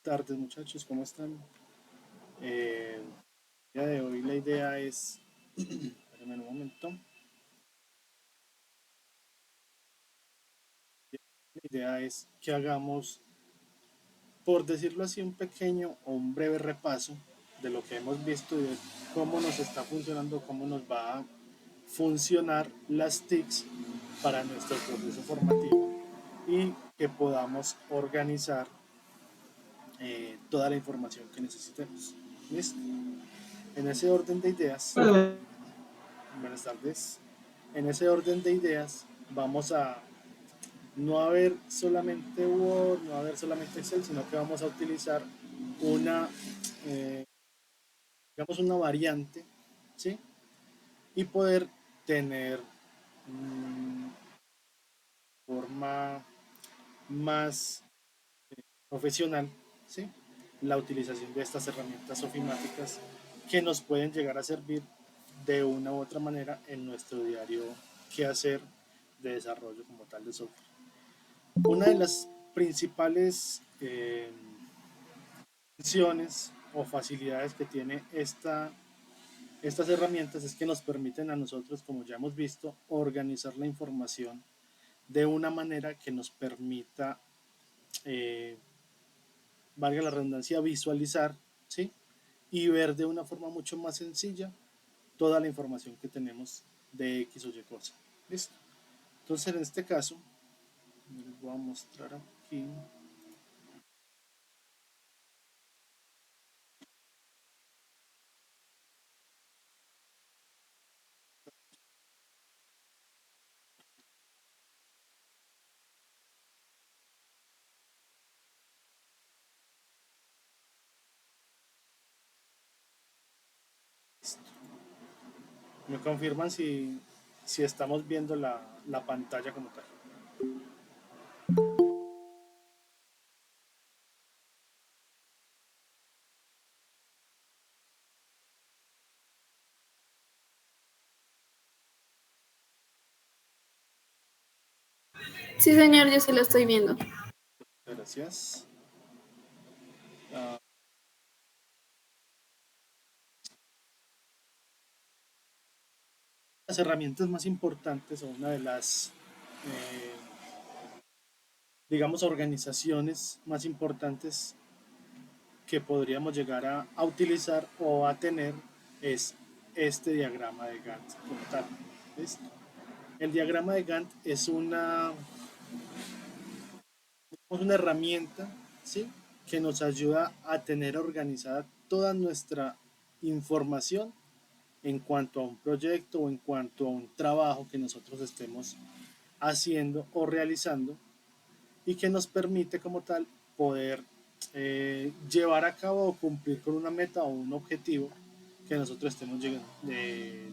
Tardes muchachos, ¿cómo están? El día de hoy la idea es, espérenme un momento, la idea es que hagamos, por decirlo así, un pequeño o un breve repaso de lo que hemos visto y de cómo nos está funcionando, cómo nos va a funcionar las TICs para nuestro proceso formativo y que podamos organizar toda la información que necesitemos. ¿Listo? En ese orden de ideas, buenas tardes. En ese orden de ideas, vamos a no a ver solamente Word, no a ver solamente Excel, sino que vamos a utilizar una, eh, digamos, una variante, ¿sí? Y poder tener forma más profesional, ¿sí? La utilización de estas herramientas ofimáticas que nos pueden llegar a servir de una u otra manera en nuestro diario quehacer de desarrollo como tal de software. Una de las principales funciones o facilidades que tiene estas herramientas es que nos permiten a nosotros, como ya hemos visto, organizar la información de una manera que nos permita, eh, valga la redundancia, visualizar, ¿sí? Y ver de una forma mucho más sencilla toda la información que tenemos de X o Y cosa. ¿Listo? Entonces, en este caso, les voy a mostrar aquí. Me confirman si estamos viendo la pantalla como tal. Sí, señor, yo sí lo estoy viendo. Gracias. Ah, las herramientas más importantes o una de las, eh, digamos, organizaciones más importantes que podríamos llegar a utilizar o a tener es este diagrama de Gantt como tal. ¿Listo? El diagrama de Gantt es una herramienta, ¿sí? Que nos ayuda a tener organizada toda nuestra información en cuanto a un proyecto o en cuanto a un trabajo que nosotros estemos haciendo o realizando y que nos permite como tal poder llevar a cabo o cumplir con una meta o un objetivo que nosotros estemos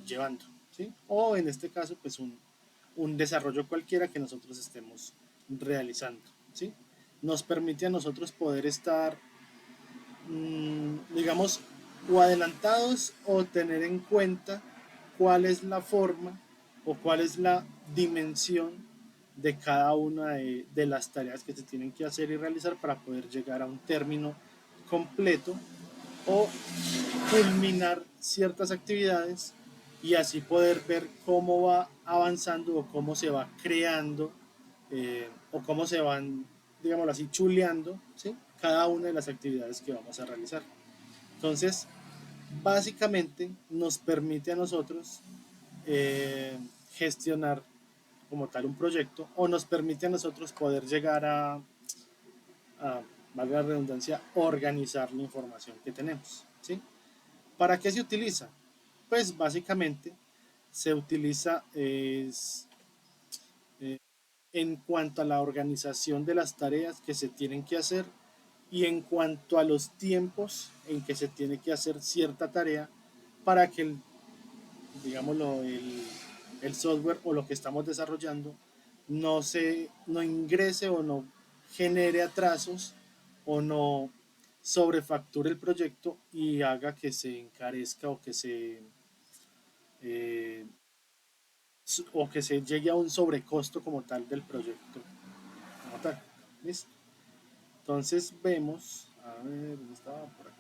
llevando, ¿sí? O en este caso, pues un desarrollo cualquiera que nosotros estemos realizando, ¿sí? Nos permite a nosotros poder estar, digamos, o adelantados o tener en cuenta cuál es la forma o cuál es la dimensión de cada una de las tareas que se tienen que hacer y realizar para poder llegar a un término completo o culminar ciertas actividades y así poder ver cómo va avanzando o cómo se va creando o cómo se van, digámoslo así, chuleando, ¿sí? Cada una de las actividades que vamos a realizar. Entonces, básicamente nos permite a nosotros gestionar como tal un proyecto o nos permite a nosotros poder llegar a valga la redundancia, organizar la información que tenemos, ¿sí? ¿Para qué se utiliza? Pues básicamente se utiliza en cuanto a la organización de las tareas que se tienen que hacer y en cuanto a los tiempos en que se tiene que hacer cierta tarea para que digámoslo, el software o lo que estamos desarrollando no ingrese o no genere atrasos o no sobrefacture el proyecto y haga que se encarezca eh, o que se llegue a un sobrecosto como tal del proyecto como tal. ¿Listo? Entonces vemos, a ver, ¿dónde estaba? Por aquí.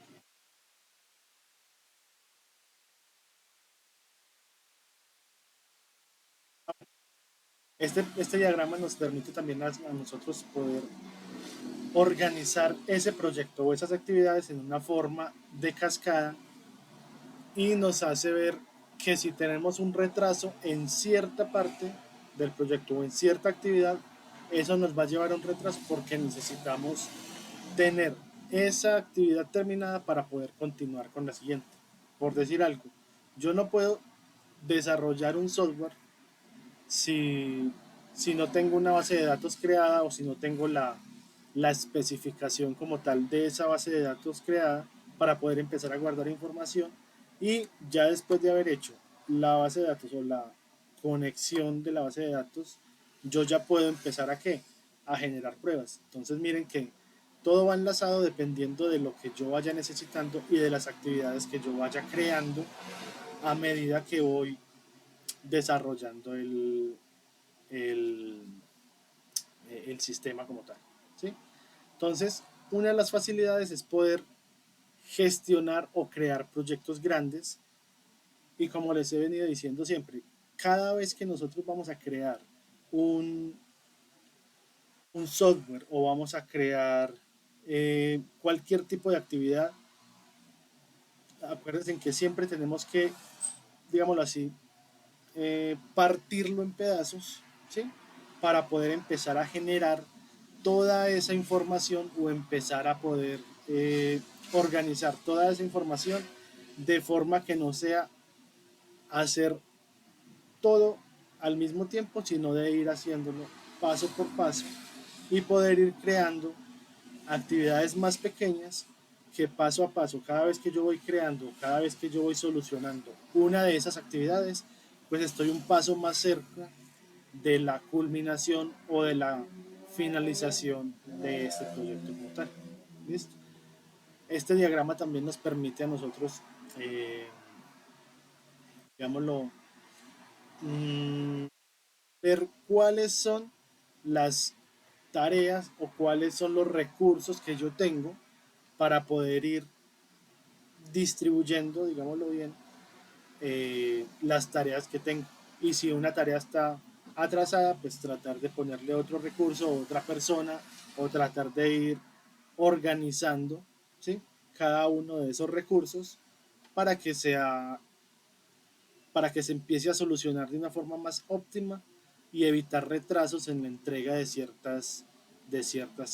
Este diagrama nos permite también a nosotros poder organizar ese proyecto o esas actividades en una forma de cascada y nos hace ver que si tenemos un retraso en cierta parte del proyecto o en cierta actividad, eso nos va a llevar a un retraso porque necesitamos tener esa actividad terminada para poder continuar con la siguiente. Por decir algo, yo no puedo desarrollar un software si, si no tengo una base de datos creada o si no tengo la especificación como tal de esa base de datos creada para poder empezar a guardar información y ya después de haber hecho la base de datos o la conexión de la base de datos, yo ya puedo empezar a qué? A generar pruebas. Entonces miren que todo va enlazado dependiendo de lo que yo vaya necesitando y de las actividades que yo vaya creando a medida que voy desarrollando el, el sistema como tal. ¿Sí? Entonces, una de las facilidades es poder gestionar o crear proyectos grandes y como les he venido diciendo siempre, cada vez que nosotros vamos a crear un, un software o vamos a crear cualquier tipo de actividad, acuérdense que siempre tenemos que, digámoslo así, partirlo en pedazos, ¿sí? Para poder empezar a generar toda esa información o empezar a poder organizar toda esa información de forma que no sea hacer todo al mismo tiempo, sino de ir haciéndolo paso por paso y poder ir creando actividades más pequeñas que paso a paso, cada vez que yo voy creando, cada vez que yo voy solucionando una de esas actividades, pues estoy un paso más cerca de la culminación o de la finalización de este proyecto como tal. ¿Listo? Este diagrama también nos permite a nosotros, digámoslo, ver cuáles son las tareas o cuáles son los recursos que yo tengo para poder ir distribuyendo, digámoslo bien, las tareas que tengo. Y si una tarea está atrasada, pues tratar de ponerle otro recurso, otra persona, o tratar de ir organizando, ¿sí?, cada uno de esos recursos para que sea, para que se empiece a solucionar de una forma más óptima y evitar retrasos en la entrega de ciertas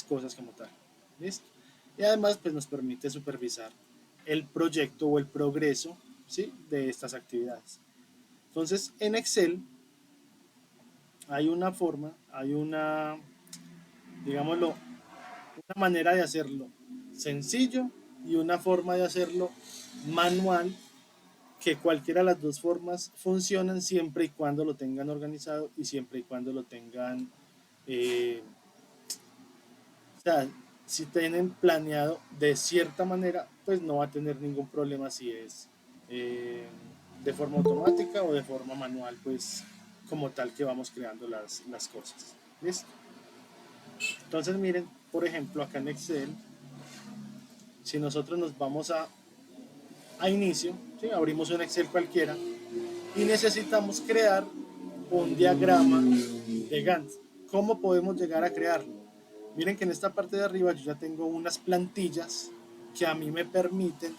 cosas como tal. ¿Listo? Y además pues nos permite supervisar el proyecto o el progreso, ¿sí?, de estas actividades. Entonces en Excel hay una forma, hay una, digámoslo, una manera de hacerlo sencillo y una forma de hacerlo manual, que cualquiera de las dos formas funcionan siempre y cuando lo tengan organizado y siempre y cuando lo tengan, eh, o sea, si tienen planeado de cierta manera, pues no va a tener ningún problema si es eh, de forma automática o de forma manual, pues como tal que vamos creando las cosas. ¿Listo? Entonces miren, por ejemplo, acá en Excel, si nosotros nos vamos a inicio, ¿sí?, abrimos un Excel cualquiera y necesitamos crear un diagrama de Gantt. ¿Cómo podemos llegar a crearlo? Miren que en esta parte de arriba yo ya tengo unas plantillas que a mí me permiten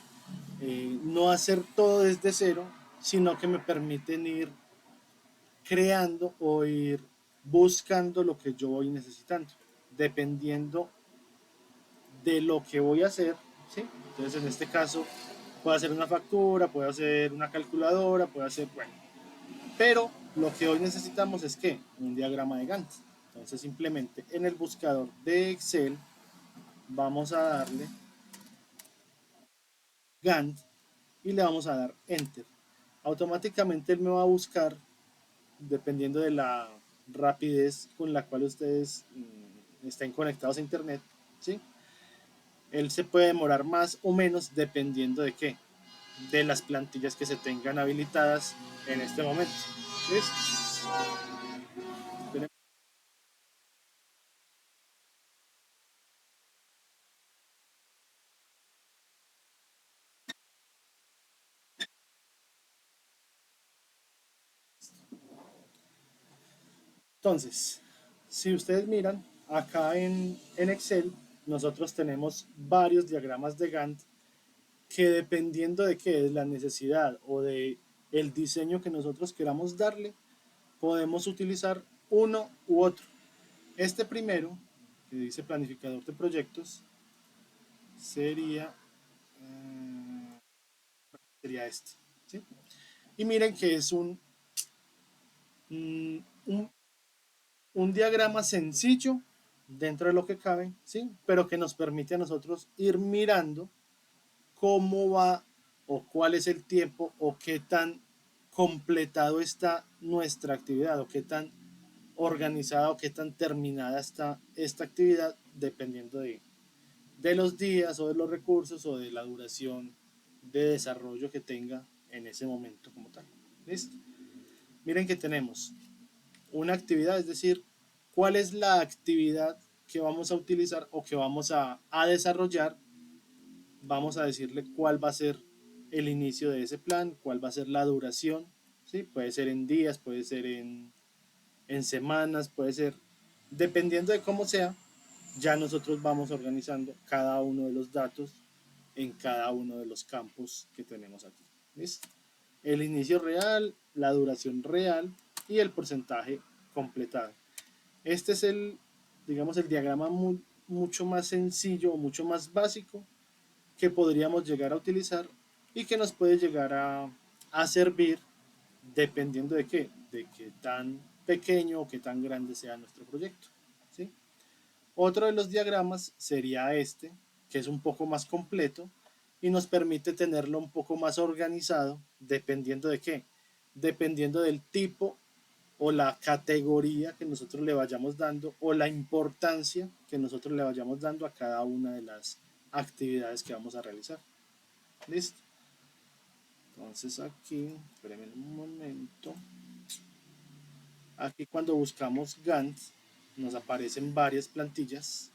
no hacer todo desde cero, sino que me permiten ir creando o ir buscando lo que yo voy necesitando, dependiendo de lo que voy a hacer, ¿sí? Entonces en este caso puedo hacer una factura, puedo hacer una calculadora, puedo hacer, bueno, pero lo que hoy necesitamos es que un diagrama de Gantt. Entonces simplemente en el buscador de Excel vamos a darle Gantt y le vamos a dar Enter. Automáticamente él me va a buscar, dependiendo de la rapidez con la cual ustedes estén conectados a Internet, ¿sí? Él se puede demorar más o menos dependiendo de qué, de las plantillas que se tengan habilitadas en este momento. ¿Listo? Entonces, si ustedes miran, acá en Excel, nosotros tenemos varios diagramas de Gantt que, dependiendo de qué es la necesidad o de el diseño que nosotros queramos darle, podemos utilizar uno u otro. Este primero, que dice planificador de proyectos, sería, eh, sería este, ¿sí? Y miren que es mm, un, un diagrama sencillo dentro de lo que cabe, ¿sí?, pero que nos permite a nosotros ir mirando cómo va o cuál es el tiempo o qué tan completado está nuestra actividad o qué tan organizada o qué tan terminada está esta actividad, dependiendo de los días o de los recursos o de la duración de desarrollo que tenga en ese momento como tal. ¿Listo? Miren que tenemos una actividad, es decir, cuál es la actividad que vamos a utilizar o que vamos a desarrollar. Vamos a decirle cuál va a ser el inicio de ese plan, cuál va a ser la duración, ¿sí? Puede ser en días, puede ser en semanas, puede ser, dependiendo de cómo sea, ya nosotros vamos organizando cada uno de los datos en cada uno de los campos que tenemos aquí. ¿Listo? El inicio real, la duración real y el porcentaje completado. Este es el, digamos, el diagrama mucho más sencillo, mucho más básico que podríamos llegar a utilizar y que nos puede llegar a servir dependiendo de qué tan pequeño o qué tan grande sea nuestro proyecto. ¿Sí? Otro de los diagramas sería este, que es un poco más completo y nos permite tenerlo un poco más organizado dependiendo de qué, dependiendo del tipo o la categoría que nosotros le vayamos dando o la importancia que nosotros le vayamos dando a cada una de las actividades que vamos a realizar. Listo. Entonces aquí, espérenme un momento. Aquí cuando buscamos Gantt, nos aparecen varias plantillas.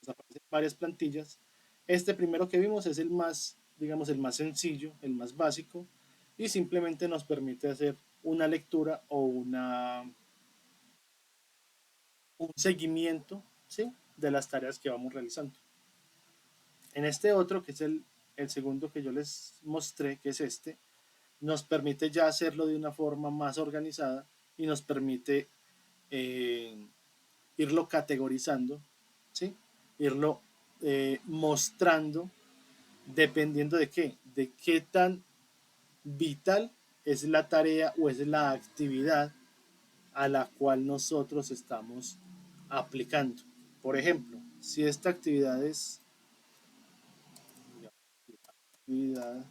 Nos aparecen varias plantillas. Este primero que vimos es el más, digamos, el más sencillo, el más básico, y simplemente nos permite hacer una lectura o un seguimiento, ¿sí?, de las tareas que vamos realizando. En este otro, que es el segundo que yo les mostré, que es este, nos permite ya hacerlo de una forma más organizada y nos permite eh, irlo categorizando, ¿sí?, irlo mostrando dependiendo de qué tan vital es la tarea o es la actividad a la cual nosotros estamos aplicando. Por ejemplo, si esta actividad es actividad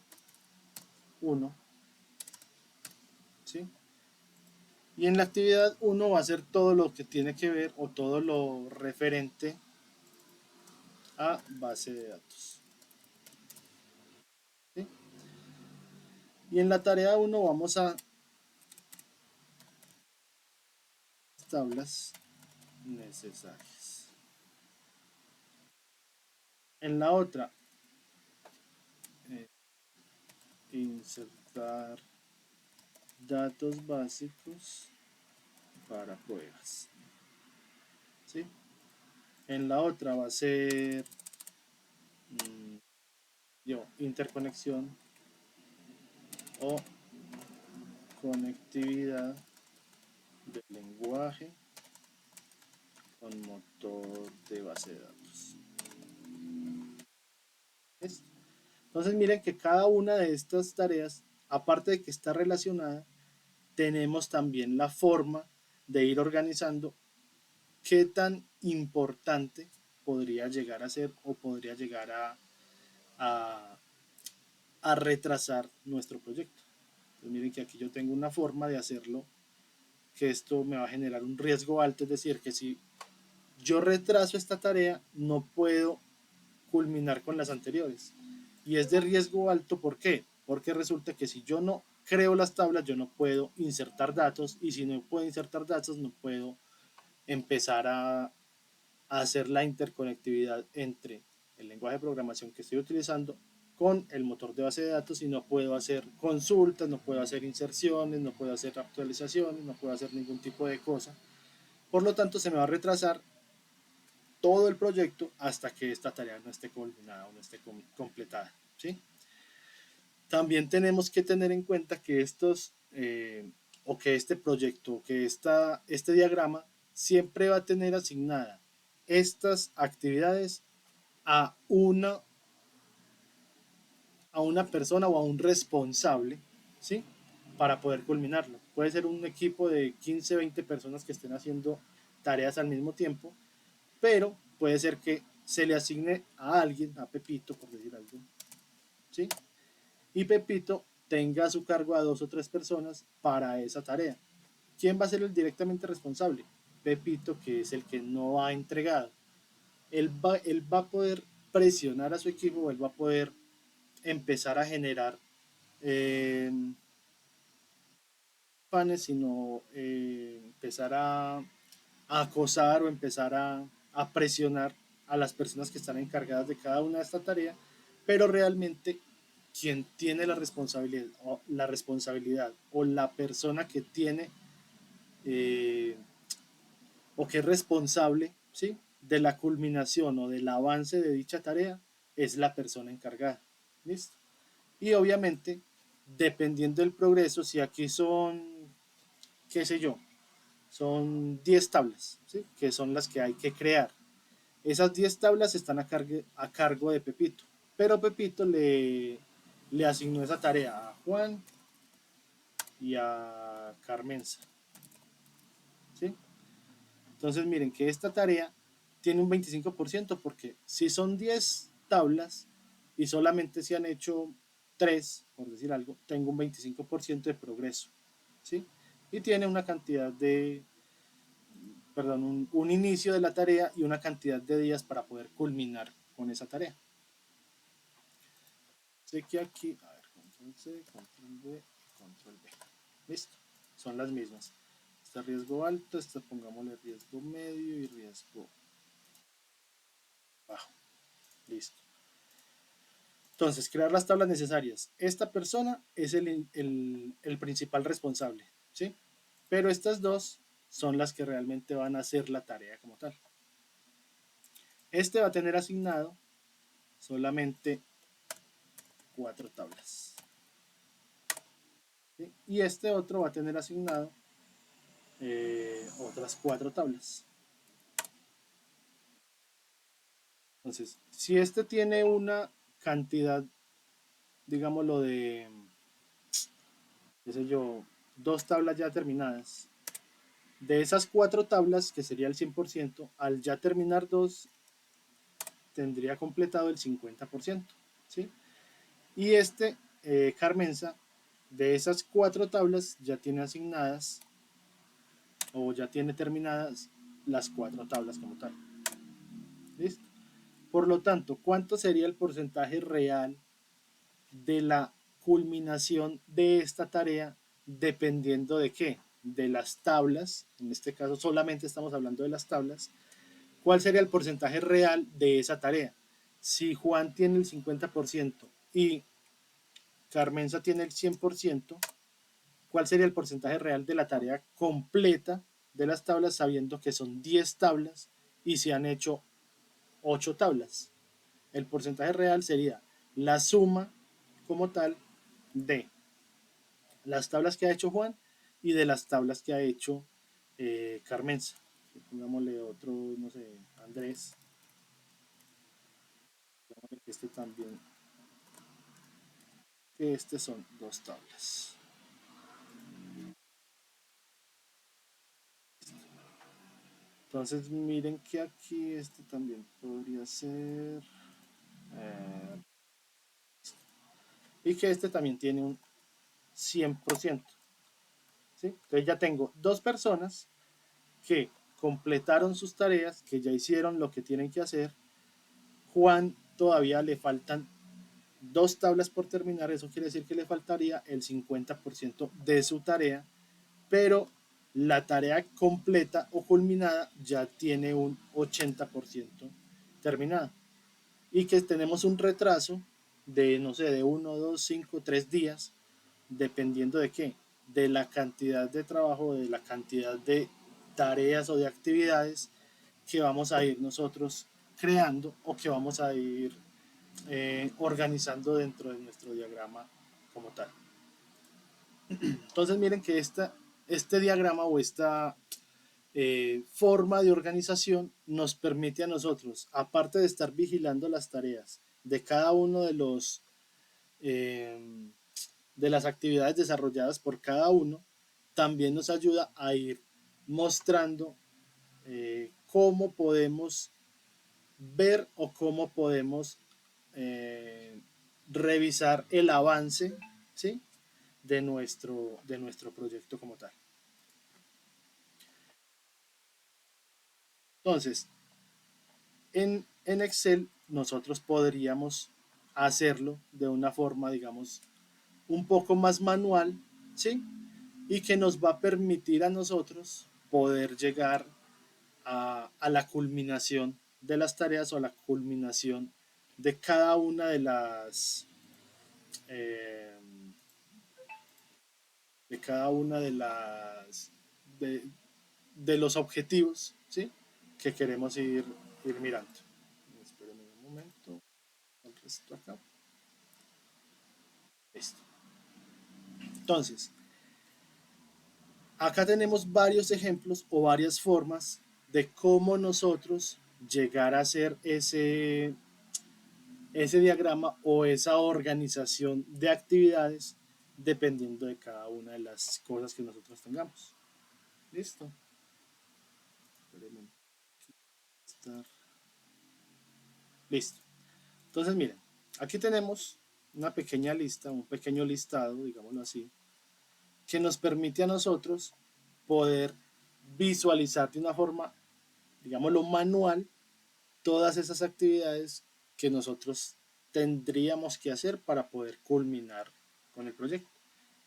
1, ¿sí? Y en la actividad 1 va a ser todo lo que tiene que ver o todo lo referente a base de datos, ¿sí? Y en la tarea 1 vamos a tablas necesarias. En la otra, eh, insertar datos básicos para pruebas, ¿sí? En la otra va a ser interconexión o conectividad del lenguaje con motor de base de datos. ¿Es? Entonces miren que cada una de estas tareas, aparte de que está relacionada, tenemos también la forma de ir organizando qué tan importante podría llegar a ser o podría llegar a, a retrasar nuestro proyecto. Entonces miren que aquí yo tengo una forma de hacerlo, que esto me va a generar un riesgo alto, es decir, que si yo retraso esta tarea, no puedo culminar con las anteriores. Y es de riesgo alto, ¿por qué? Porque resulta que si yo no creo las tablas, yo no puedo insertar datos, y si no puedo insertar datos, no puedo empezar a hacer la interconectividad entre el lenguaje de programación que estoy utilizando con el motor de base de datos, y no puedo hacer consultas, no puedo hacer inserciones, no puedo hacer actualizaciones, no puedo hacer ningún tipo de cosa. Por lo tanto, se me va a retrasar todo el proyecto hasta que esta tarea no esté culminada o no esté completada, ¿sí? También tenemos que tener en cuenta que o que este proyecto, que este diagrama siempre va a tener asignada estas actividades a a una persona o a un responsable, ¿sí?, para poder culminarlo. Puede ser un equipo de 15, 20 personas que estén haciendo tareas al mismo tiempo, pero puede ser que se le asigne a alguien, a Pepito, por decir algo, ¿sí? Y Pepito tenga a su cargo a 2 o 3 personas para esa tarea. ¿Quién va a ser el directamente responsable? Pepito, que es el que no ha entregado. Él va a poder presionar a su equipo, él va a poder empezar a generar panes, sino empezar a acosar o empezar a presionar a las personas que están encargadas de cada una de estas tareas, pero realmente quien tiene la responsabilidad o la persona que tiene eh, o que es responsable, ¿sí?, de la culminación o del avance de dicha tarea es la persona encargada. ¿Listo? Y obviamente, dependiendo del progreso, si aquí son, qué sé yo, son 10 tablas, ¿sí?, que son las que hay que crear. Esas 10 tablas están a cargo de Pepito, pero Pepito le asignó esa tarea a Juan y a Carmenza, ¿sí? Entonces miren que esta tarea tiene un 25% porque si son 10 tablas y solamente se han hecho 3, por decir algo, tengo un 25% de progreso, ¿sí? Y tiene una cantidad de, perdón, un inicio de la tarea y una cantidad de días para poder culminar con esa tarea. Sé que aquí, a ver, control C, control V. control B. Listo, son las mismas. Este riesgo alto, este pongámosle riesgo medio y riesgo bajo. Listo. Entonces, crear las tablas necesarias. Esta persona es el principal responsable, ¿sí? Pero estas dos son las que realmente van a hacer la tarea como tal. Este va a tener asignado solamente 4 tablas. ¿Sí? Y este otro va a tener asignado otras 4 tablas. Entonces, si este tiene una cantidad, digámoslo, de, qué sé yo, 2 tablas ya terminadas, de esas 4 tablas, que sería el 100%, al ya terminar 2, tendría completado el 50%. ¿Sí? Y este, Carmenza, de esas 4 tablas, ya tiene asignadas o ya tiene terminadas las 4 tablas como tal. ¿Listo? Por lo tanto, ¿cuánto sería el porcentaje real de la culminación de esta tarea dependiendo de qué? De las tablas, en este caso solamente estamos hablando de las tablas. ¿Cuál sería el porcentaje real de esa tarea? Si Juan tiene el 50% y Carmenza tiene el 100%, ¿cuál sería el porcentaje real de la tarea completa de las tablas sabiendo que son 10 tablas y se han hecho 8 tablas? El porcentaje real sería la suma como tal de las tablas que ha hecho Juan y de las tablas que ha hecho Carmenza. Pongámosle otro, no sé, Andrés. Pongámosle que este también, que este son 2 tablas. Entonces miren que aquí este también podría ser... eh, y que este también tiene un 100%. ¿Sí? Entonces ya tengo 2 personas que completaron sus tareas, que ya hicieron lo que tienen que hacer. Juan todavía le faltan 2 tablas por terminar, eso quiere decir que le faltaría el 50% de su tarea, pero la tarea completa o culminada ya tiene un 80% terminada. Y que tenemos un retraso de, no sé, de 1, 2, 5, 3 días, dependiendo de qué, de la cantidad de trabajo, de la cantidad de tareas o de actividades que vamos a ir nosotros creando o que vamos a ir organizando dentro de nuestro diagrama como tal. Entonces miren que este diagrama o esta forma de organización nos permite a nosotros, aparte de estar vigilando las tareas de cada uno de los eh, de las actividades desarrolladas por cada uno, también nos ayuda a ir mostrando cómo podemos ver o cómo podemos eh, revisar el avance, ¿sí? de nuestro proyecto como tal. Entonces, en Excel nosotros podríamos hacerlo de una forma, digamos, un poco más manual, ¿sí? Y que nos va a permitir a nosotros poder llegar a la culminación de las tareas o a la culminación de cada una eh, de cada una de los objetivos, ¿sí? Que queremos ir mirando. Espérenme un momento. Esto acá. Listo. Entonces, acá tenemos varios ejemplos o varias formas de cómo nosotros llegar a hacer ese diagrama o esa organización de actividades dependiendo de cada una de las cosas que nosotros tengamos. Listo. Listo. Entonces, miren, aquí tenemos una pequeña lista, un pequeño listado, digámoslo así, que nos permite a nosotros poder visualizar de una forma, digámoslo, manual, todas esas actividades que nosotros tendríamos que hacer para poder culminar con el proyecto.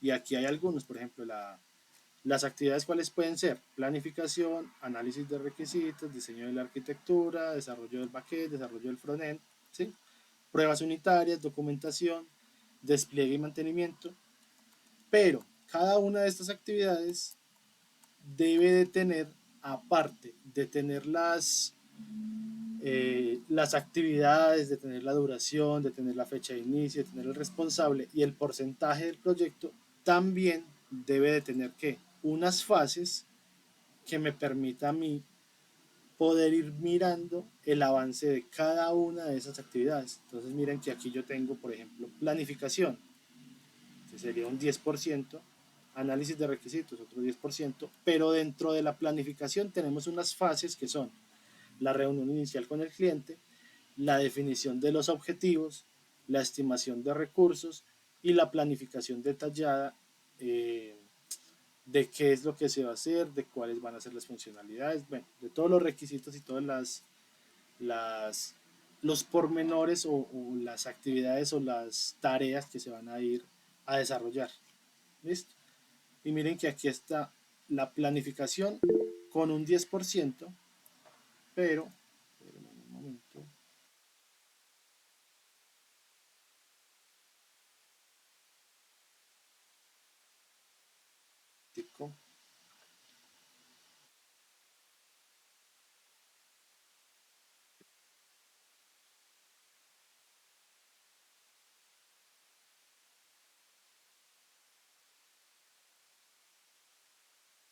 Y aquí hay algunos, por ejemplo, las actividades cuáles pueden ser: planificación, análisis de requisitos, diseño de la arquitectura, desarrollo del backend, desarrollo del frontend, ¿sí? Pruebas unitarias, documentación, despliegue y mantenimiento. Pero cada una de estas actividades debe de tener, aparte de tener las actividades, de tener la duración, de tener la fecha de inicio, de tener el responsable y el porcentaje del proyecto, también debe de tener que unas fases que me permita a mí poder ir mirando el avance de cada una de esas actividades. Entonces miren que aquí yo tengo, por ejemplo, planificación, que sería un 10%, análisis de requisitos, otro 10%, pero dentro de la planificación tenemos unas fases que son la reunión inicial con el cliente, la definición de los objetivos, la estimación de recursos y la planificación detallada de qué es lo que se va a hacer, de cuáles van a ser las funcionalidades, bueno, de todos los requisitos y todas las los pormenores o las actividades o las tareas que se van a ir a desarrollar. ¿Listo? Y miren que aquí está la planificación con un 10%, pero, un momento, tico,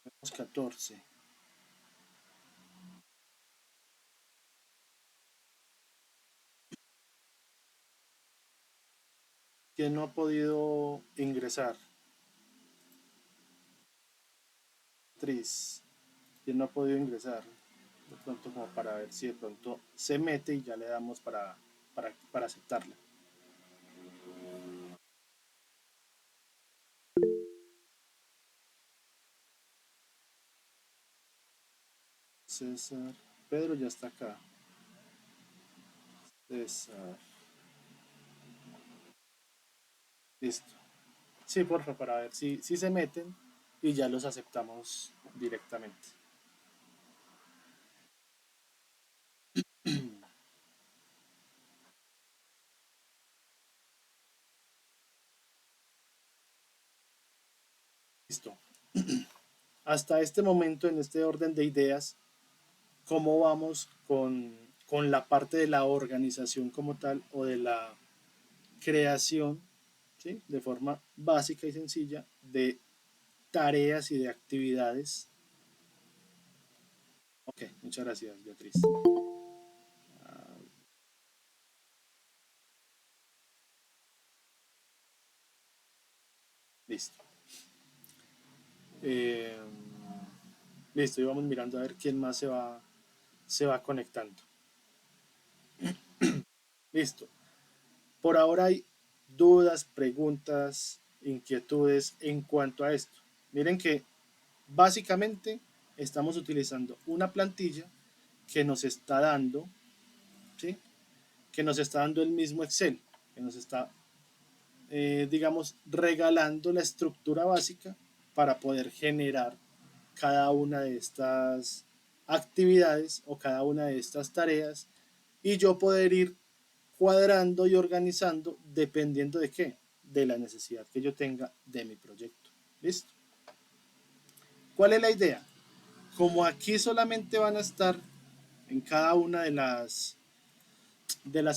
tenemos 14. ¿Quién no ha podido ingresar? Tris. ¿Quién no ha podido ingresar? De pronto como para ver si de pronto se mete y ya le damos para aceptarla. César. Pedro ya está acá. César. Listo. Sí, porfa, para ver si se meten y ya los aceptamos directamente. Listo. Hasta este momento, en este orden de ideas, ¿cómo vamos con la parte de la organización como tal o de la creación, ¿sí? De forma básica y sencilla, de tareas y de actividades? Ok, muchas gracias, Beatriz. Listo. Eh, listo, y vamos mirando a ver quién más se va conectando. Listo. Por ahora hay dudas, preguntas, inquietudes en cuanto a esto. Miren que básicamente estamos utilizando una plantilla que nos está dando, ¿sí? Que nos está dando el mismo Excel, que nos está, digamos, regalando la estructura básica para poder generar cada una de estas actividades o cada una de estas tareas y yo poder ir cuadrando y organizando dependiendo de qué, de la necesidad que yo tenga de mi proyecto. ¿Listo? ¿Cuál es la idea? Como aquí solamente van a estar en cada una de las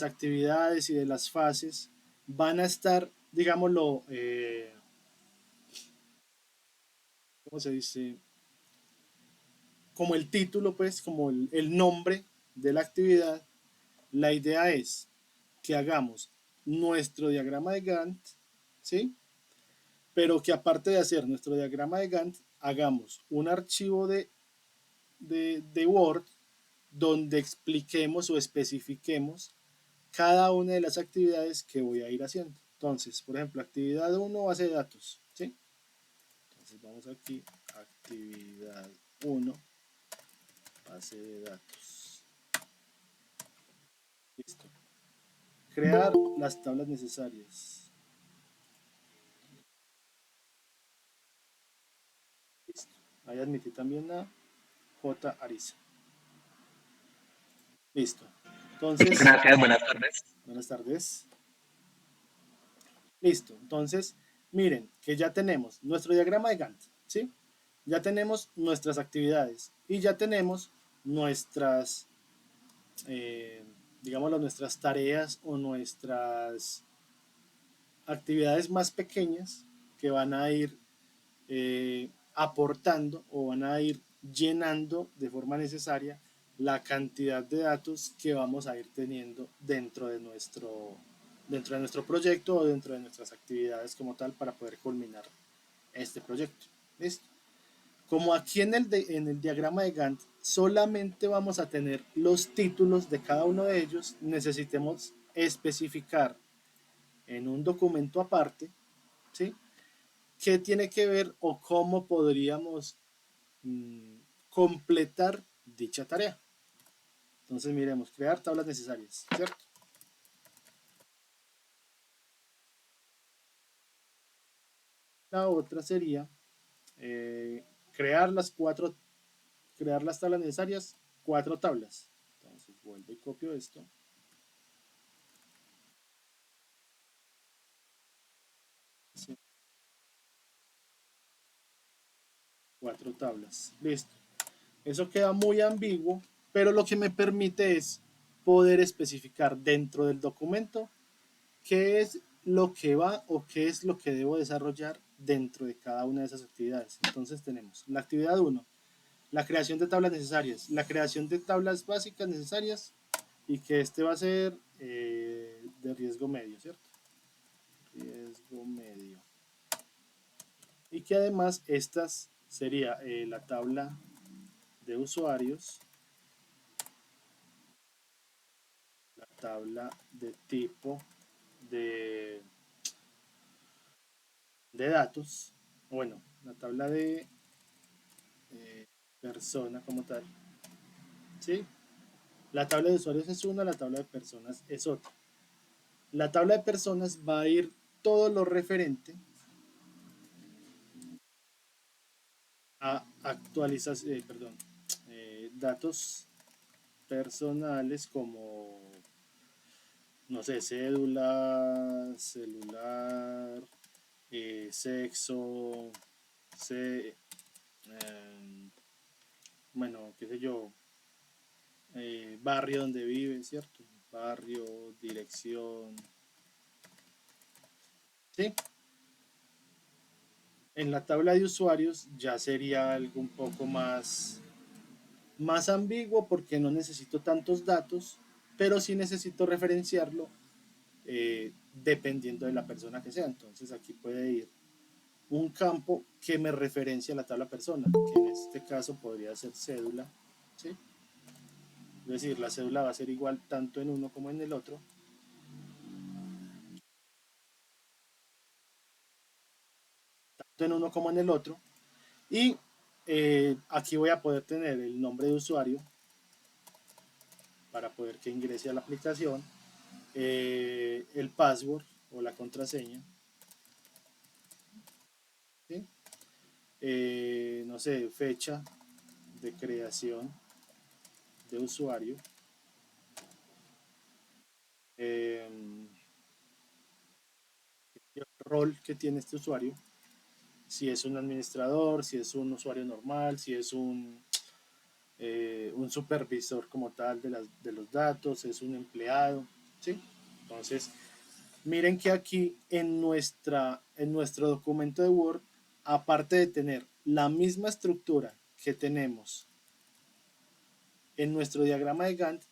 actividades y de las fases, van a estar, digámoslo, ¿cómo se dice? Como el título, pues, como el nombre de la actividad. La idea es que hagamos nuestro diagrama de Gantt, ¿sí? Pero que aparte de hacer nuestro diagrama de Gantt, hagamos un archivo de Word donde expliquemos o especifiquemos cada una de las actividades que voy a ir haciendo. Entonces, por ejemplo, actividad uno, base de datos, ¿sí? Entonces vamos aquí, actividad uno, base de datos. Listo. Crear las tablas necesarias. Ahí admití también a J. Ariza. Listo. Entonces, Gracias, buenas tardes. buenas tardes. Listo. Entonces, miren que ya tenemos nuestro diagrama de Gantt, ¿sí? Ya tenemos nuestras actividades y ya tenemos nuestras, eh, digámoslo, nuestras tareas o nuestras actividades más pequeñas que van a ir aportando o van a ir llenando de forma necesaria la cantidad de datos que vamos a ir teniendo dentro de nuestro proyecto o dentro de nuestras actividades como tal para poder culminar este proyecto. ¿Listo? Como aquí en el diagrama de Gantt solamente vamos a tener los títulos de cada uno de ellos, necesitemos especificar en un documento aparte, ¿sí? ¿Qué tiene que ver o cómo podríamos mmm, completar dicha tarea? Entonces miremos, crear tablas necesarias, ¿cierto? La otra sería eh, crear crear las tablas necesarias, 4 tablas. Entonces vuelvo y copio esto. Sí, 4 tablas. Listo. Eso queda muy ambiguo, pero lo que me permite es poder especificar dentro del documento qué es lo que va o qué es lo que debo desarrollar dentro de cada una de esas actividades. Entonces tenemos la actividad 1, la creación de tablas necesarias, la creación de tablas básicas necesarias y que este va a ser de riesgo medio, ¿cierto? Riesgo medio. Y que además estas sería la tabla de usuarios, la tabla de tipo de, de datos, bueno, la tabla de persona como tal, ¿sí? La tabla de usuarios es una, la tabla de personas es otra. La tabla de personas va a ir todo lo referente a datos personales como, no sé, cédula, celular, sexo, se, eh, bueno, qué sé yo, barrio donde vive, ¿cierto? Barrio, dirección, ¿sí? En la tabla de usuarios ya sería algo un poco más ambiguo porque no necesito tantos datos, pero sí necesito referenciarlo dependiendo de la persona que sea. Entonces aquí puede ir un campo que me referencia a la tabla persona, que en este caso podría ser cédula, ¿sí? Es decir, la cédula va a ser igual tanto en uno como en el otro, tanto en uno como en el otro. Y aquí voy a poder tener el nombre de usuario para poder que ingrese a la aplicación, el password o la contraseña, ¿sí? No sé, fecha de creación de usuario, eh, el rol que tiene este usuario, si es un administrador, si es un usuario normal, si es un supervisor como tal de los datos, es un empleado, ¿sí? Entonces, miren que aquí en nuestro documento de Word, aparte de tener la misma estructura que tenemos en nuestro diagrama de Gantt,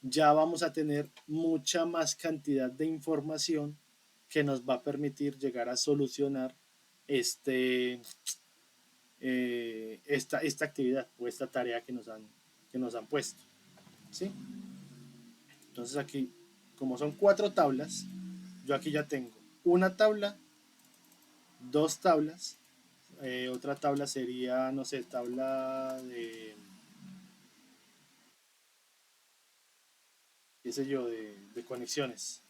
ya vamos a tener mucha más cantidad de información que nos va a permitir llegar a solucionar esta actividad o esta tarea que nos han puesto, ¿sí? Entonces aquí, como son 4 tablas, yo aquí ya tengo una tabla, 2 tablas, otra tabla sería, no sé, tabla de, qué sé yo, de conexiones,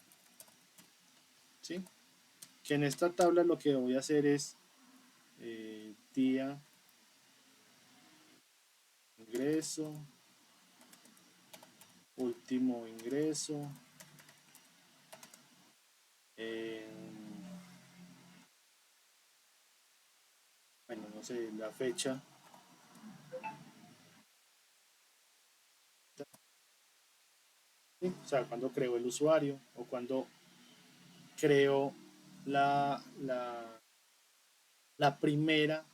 ¿sí? Que en esta tabla lo que voy a hacer es día ingreso, último ingreso, bueno, no sé, la fecha, ¿sí? O sea, cuando creó el usuario o cuando creó la, la, la primera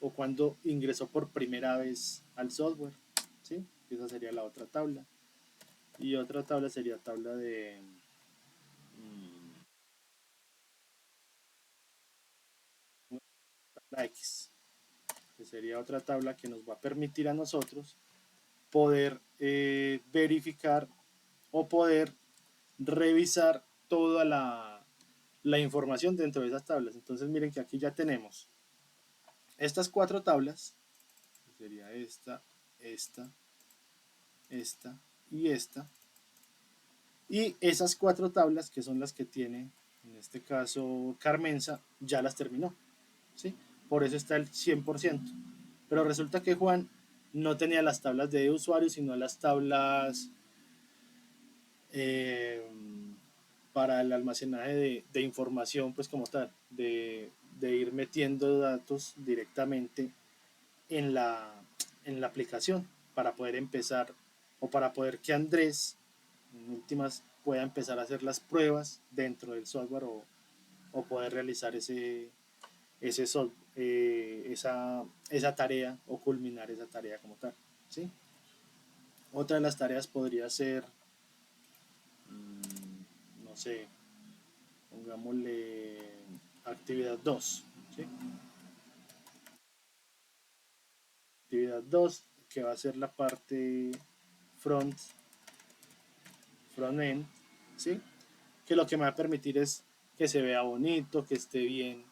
o cuando ingresó por primera vez al software, ¿sí? Esa sería la otra tabla. Y otra tabla sería tabla de tabla X, que sería otra tabla que nos va a permitir a nosotros poder verificar o poder revisar toda la información dentro de esas tablas. Entonces miren que aquí ya tenemos estas cuatro tablas, sería esta y esta, y esas cuatro tablas que son las que tiene, en este caso Carmenza, ya las terminó, ¿sí? Por eso está el 100%. Pero resulta que Juan no tenía las tablas de usuario, sino las tablas eh, para el almacenaje de información, pues como tal, de ir metiendo datos directamente en en la aplicación para poder empezar o para poder que Andrés, en últimas, pueda empezar a hacer las pruebas dentro del software o poder realizar ese esa tarea o culminar esa tarea como tal. ¿Sí? Otra de las tareas podría ser, no sé, pongámosle actividad 2. ¿Sí? Actividad 2 que va a ser la parte front, front-end, ¿sí? Que lo que me va a permitir es que se vea bonito, que esté bien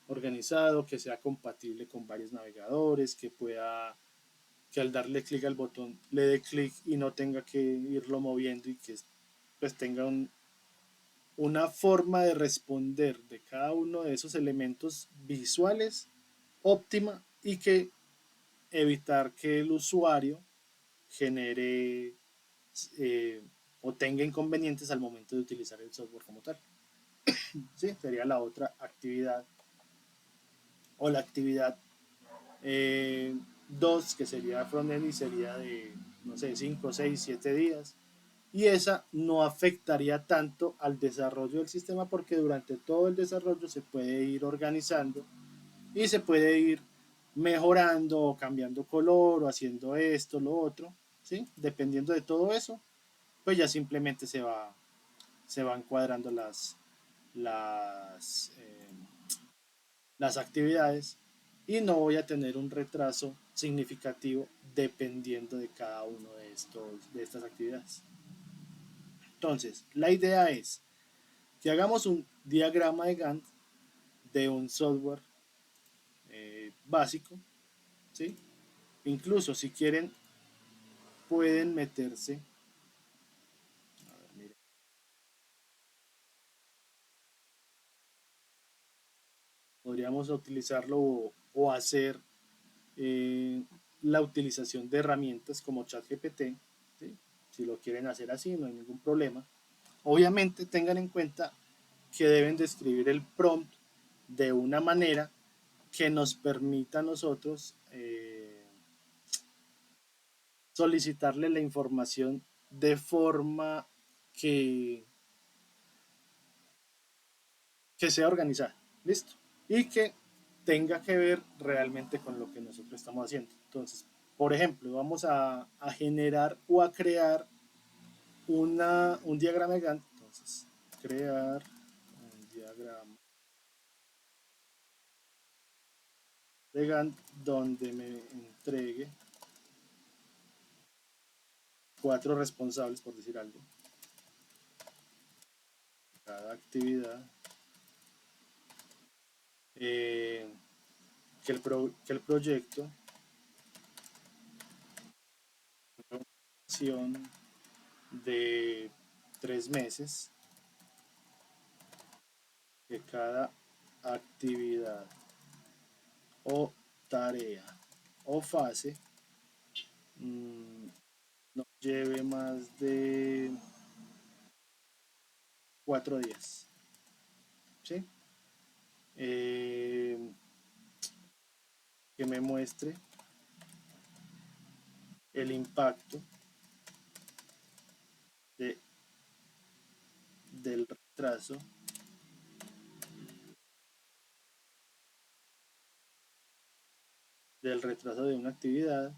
organizado, que sea compatible con varios navegadores, que pueda, que al darle clic al botón le dé clic y no tenga que irlo moviendo y que pues tenga una forma de responder de cada uno de esos elementos visuales óptima y que evitar que el usuario genere eh, o tenga inconvenientes al momento de utilizar el software como tal. ¿Sí? Sería la otra actividad o la actividad 2 que sería frontend y sería de, no sé, 5 6 7 días. Y esa no afectaría tanto al desarrollo del sistema porque durante todo el desarrollo se puede ir organizando y se puede ir mejorando o cambiando color o haciendo esto, lo otro, ¿sí? Dependiendo de todo eso, pues ya simplemente se van cuadrando las, eh, las actividades y no voy a tener un retraso significativo dependiendo de cada uno de estas actividades. Entonces, la idea es que hagamos un diagrama de Gantt de un software básico, ¿sí? Incluso si quieren pueden meterse, a ver, mire, podríamos utilizarlo o hacer eh, la utilización de herramientas como ChatGPT, ¿sí? Si lo quieren hacer así, no hay ningún problema. Obviamente tengan en cuenta que deben de escribir el prompt de una manera que nos permita a nosotros solicitarle la información de forma que, que sea organizada, ¿listo? Y que tenga que ver realmente con lo que nosotros estamos haciendo. Entonces, por ejemplo, vamos a generar o a crear un diagrama de Gantt. Entonces, crear un diagrama de Gantt donde me entregue cuatro responsables, por decir algo, cada actividad, eh, que el proyecto de 3 meses, que cada actividad o tarea o fase no lleve más de 4 días. ¿Sí? Eh, que me muestre el impacto de, del retraso de una actividad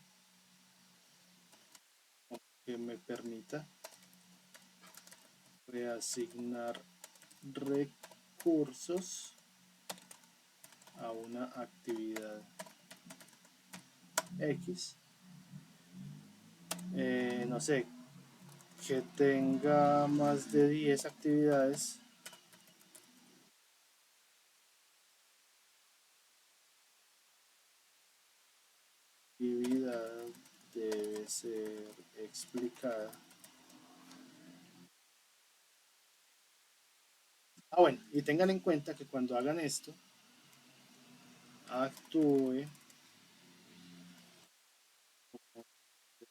que me permita reasignar recursos a una actividad X. No sé, que tenga más de 10 actividades. Actividad debe ser explicada. Bueno, y tengan en cuenta que cuando hagan esto, actúe como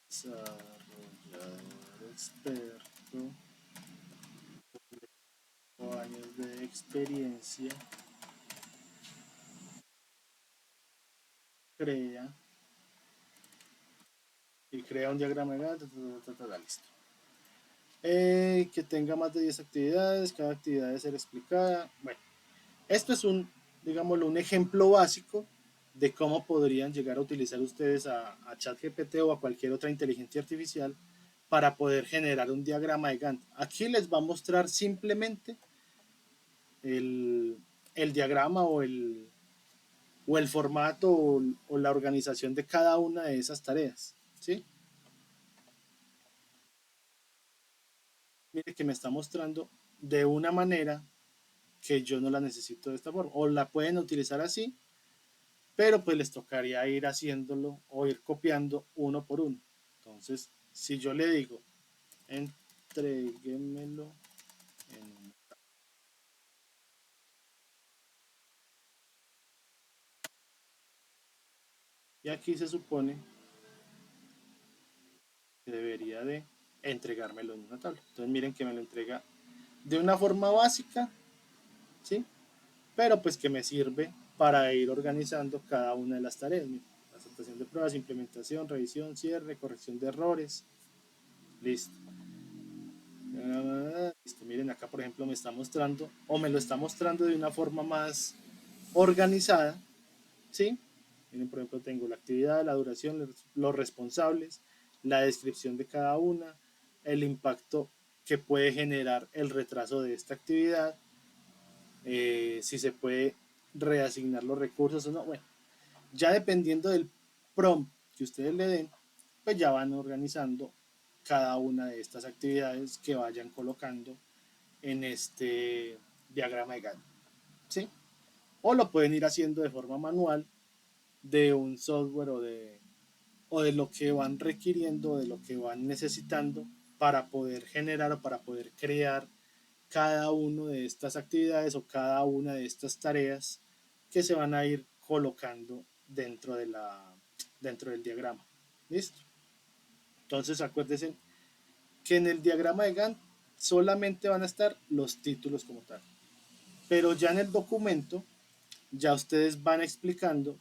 desarrollador experto o años de experiencia, crea y crea un diagrama de Gantt, listo. Que tenga más de 10 actividades, cada actividad debe ser explicada. Bueno, esto es digámoslo, un ejemplo básico de cómo podrían llegar a utilizar ustedes a ChatGPT o a cualquier otra inteligencia artificial para poder generar un diagrama de Gantt. Aquí les va a mostrar simplemente el, el diagrama o el formato o la organización de cada una de esas tareas. ¿Sí? Mire que me está mostrando de una manera que yo no la necesito de esta forma. O la pueden utilizar así, pero pues les tocaría ir haciéndolo o ir copiando uno por uno. Entonces, si yo le digo, entréguemelo en un... Y aquí se supone que debería de entregármelo en una tabla. Entonces miren que me lo entrega de una forma básica, ¿sí? Pero pues que me sirve para ir organizando cada una de las tareas. Miren, aceptación de pruebas, implementación, revisión, cierre, corrección de errores. Listo. Listo. Miren, acá por ejemplo me está mostrando, o me lo está mostrando de una forma más organizada, ¿sí? Miren, por ejemplo, tengo la actividad, la duración, los responsables, la descripción de cada una, el impacto que puede generar el retraso de esta actividad, si se puede reasignar los recursos o no. Bueno, ya dependiendo del prompt que ustedes le den, pues ya van organizando cada una de estas actividades que vayan colocando en este diagrama de Gantt, ¿sí? O lo pueden ir haciendo de forma manual de un software o de lo que van requiriendo, de lo que van necesitando para poder generar o para poder crear cada una de estas actividades o cada una de estas tareas que se van a ir colocando dentro del diagrama. ¿Listo? Entonces acuérdense que en el diagrama de Gantt solamente van a estar los títulos como tal. Pero ya en el documento, ya ustedes van explicando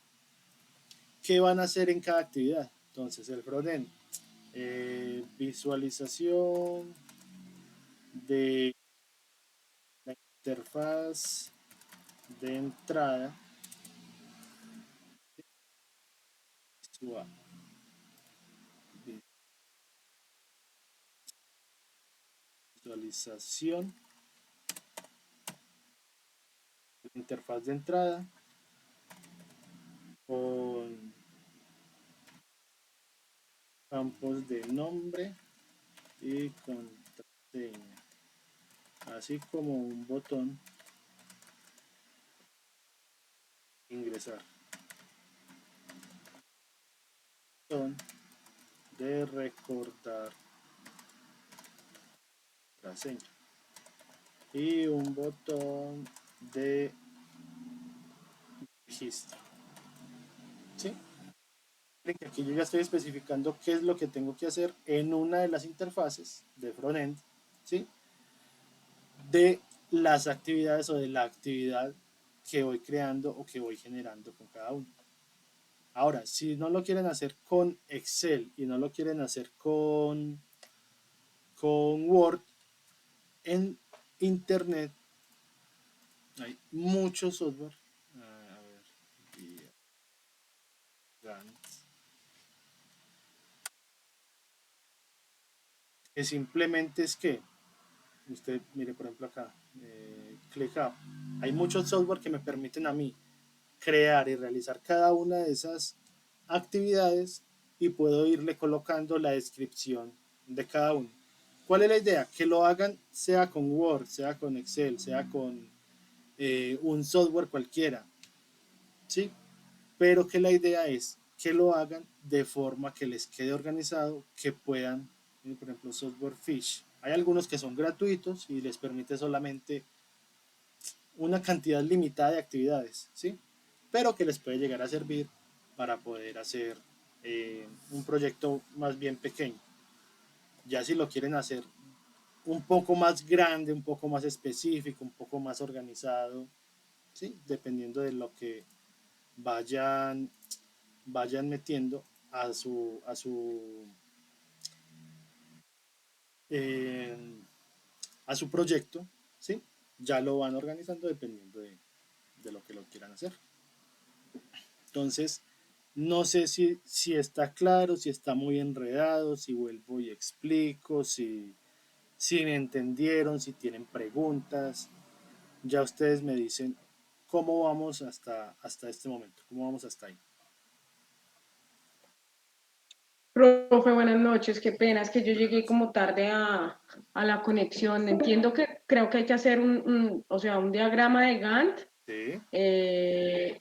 qué van a hacer en cada actividad. Entonces, el frontend, visualización de la interfaz de entrada, visualización de la interfaz de entrada con campos de nombre y contraseña, así como un botón ingresar, botón de recordar la seña y un botón de registro. ¿Sí? que aquí yo ya estoy especificando qué es lo que tengo que hacer en una de las interfaces de frontend, ¿sí? De las actividades o de la actividad que voy creando o que voy generando con cada uno. Ahora, si no lo quieren hacer con Excel y no lo quieren hacer con Word, en Internet hay mucho software. A ver, que simplemente es que usted mire por ejemplo acá, ClickUp, hay muchos software que me permiten a mí crear y realizar cada una de esas actividades y puedo irle colocando la descripción de cada uno. ¿Cuál es la idea? Que lo hagan sea con Word, sea con Excel, sea con un software cualquiera, ¿sí? Pero que la idea es que lo hagan de forma que les quede organizado, que puedan, por ejemplo, software Fish. Hay algunos que son gratuitos y les permite solamente una cantidad limitada de actividades, ¿sí? Pero que les puede llegar a servir para poder hacer un proyecto más bien pequeño. Ya si lo quieren hacer un poco más grande, un poco más específico, un poco más organizado, ¿sí? Dependiendo de lo que vayan, vayan metiendo eh, a su proyecto, ¿sí? Ya lo van organizando dependiendo de lo que lo quieran hacer. Entonces, no sé si está claro, si está muy enredado, si vuelvo y explico, si me entendieron, si tienen preguntas. Ya ustedes me dicen cómo vamos hasta este momento, cómo vamos hasta ahí. Profe, buenas noches. Qué pena, es que yo llegué como tarde a la conexión. Entiendo que creo que hay que hacer o sea, un diagrama de Gantt Sí,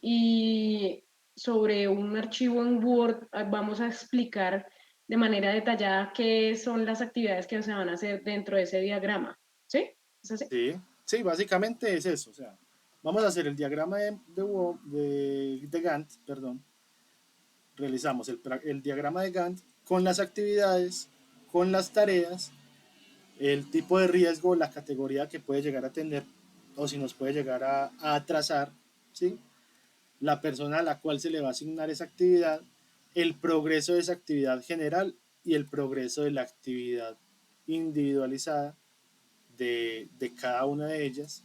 y sobre un archivo en Word vamos a explicar de manera detallada qué son las actividades que se van a hacer dentro de ese diagrama. ¿Sí? ¿Es así? sí, sí, básicamente es eso. O sea, vamos a hacer el diagrama de Gantt, perdón. Realizamos el diagrama de Gantt con las actividades, con las tareas, el tipo de riesgo, la categoría que puede llegar a tener o si nos puede llegar a atrasar, ¿sí? La persona a la cual se le va a asignar esa actividad, el progreso de esa actividad general y el progreso de la actividad individualizada de cada una de ellas.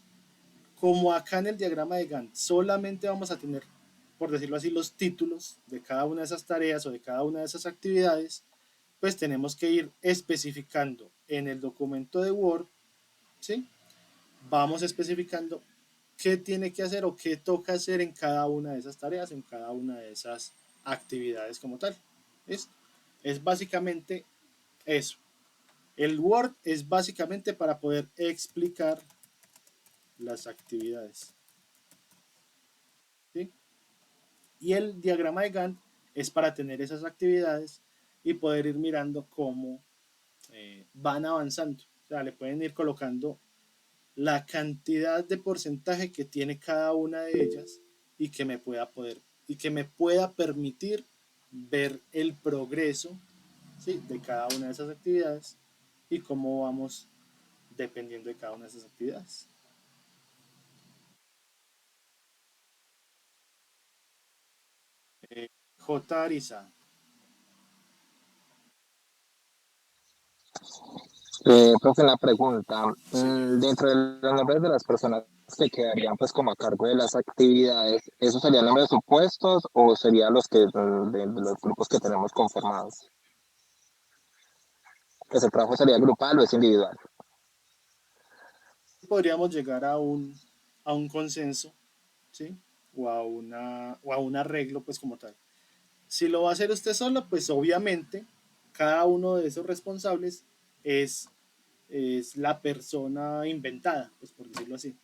Como acá en el diagrama de Gantt solamente vamos a tener, por decirlo así, los títulos de cada una de esas tareas o de cada una de esas actividades, pues tenemos que ir especificando en el documento de Word, ¿sí? Vamos especificando qué tiene que hacer o qué toca hacer en cada una de esas tareas, en cada una de esas actividades como tal. ¿Listo? Es básicamente eso. El Word es básicamente para poder explicar las actividades. ¿Sí? Y el diagrama de Gantt es para tener esas actividades y poder ir mirando cómo van avanzando. O sea, le pueden ir colocando la cantidad de porcentaje que tiene cada una de ellas y que me pueda poder y que me pueda permitir ver el progreso, ¿sí? De cada una de esas actividades y cómo vamos dependiendo de cada una de esas actividades. J. Arisa, Profe, una pregunta. sí. Dentro de los nombres de las personas que quedarían pues como a cargo de las actividades, ¿esos serían nombres supuestos o serían los que de los grupos que tenemos conformados? ¿Que el trabajo sería grupal o es individual? Podríamos llegar a un consenso, ¿sí? O a un arreglo, pues como tal. Si lo va a hacer usted solo, pues obviamente cada uno de esos responsables es, es la persona inventada, pues por decirlo así.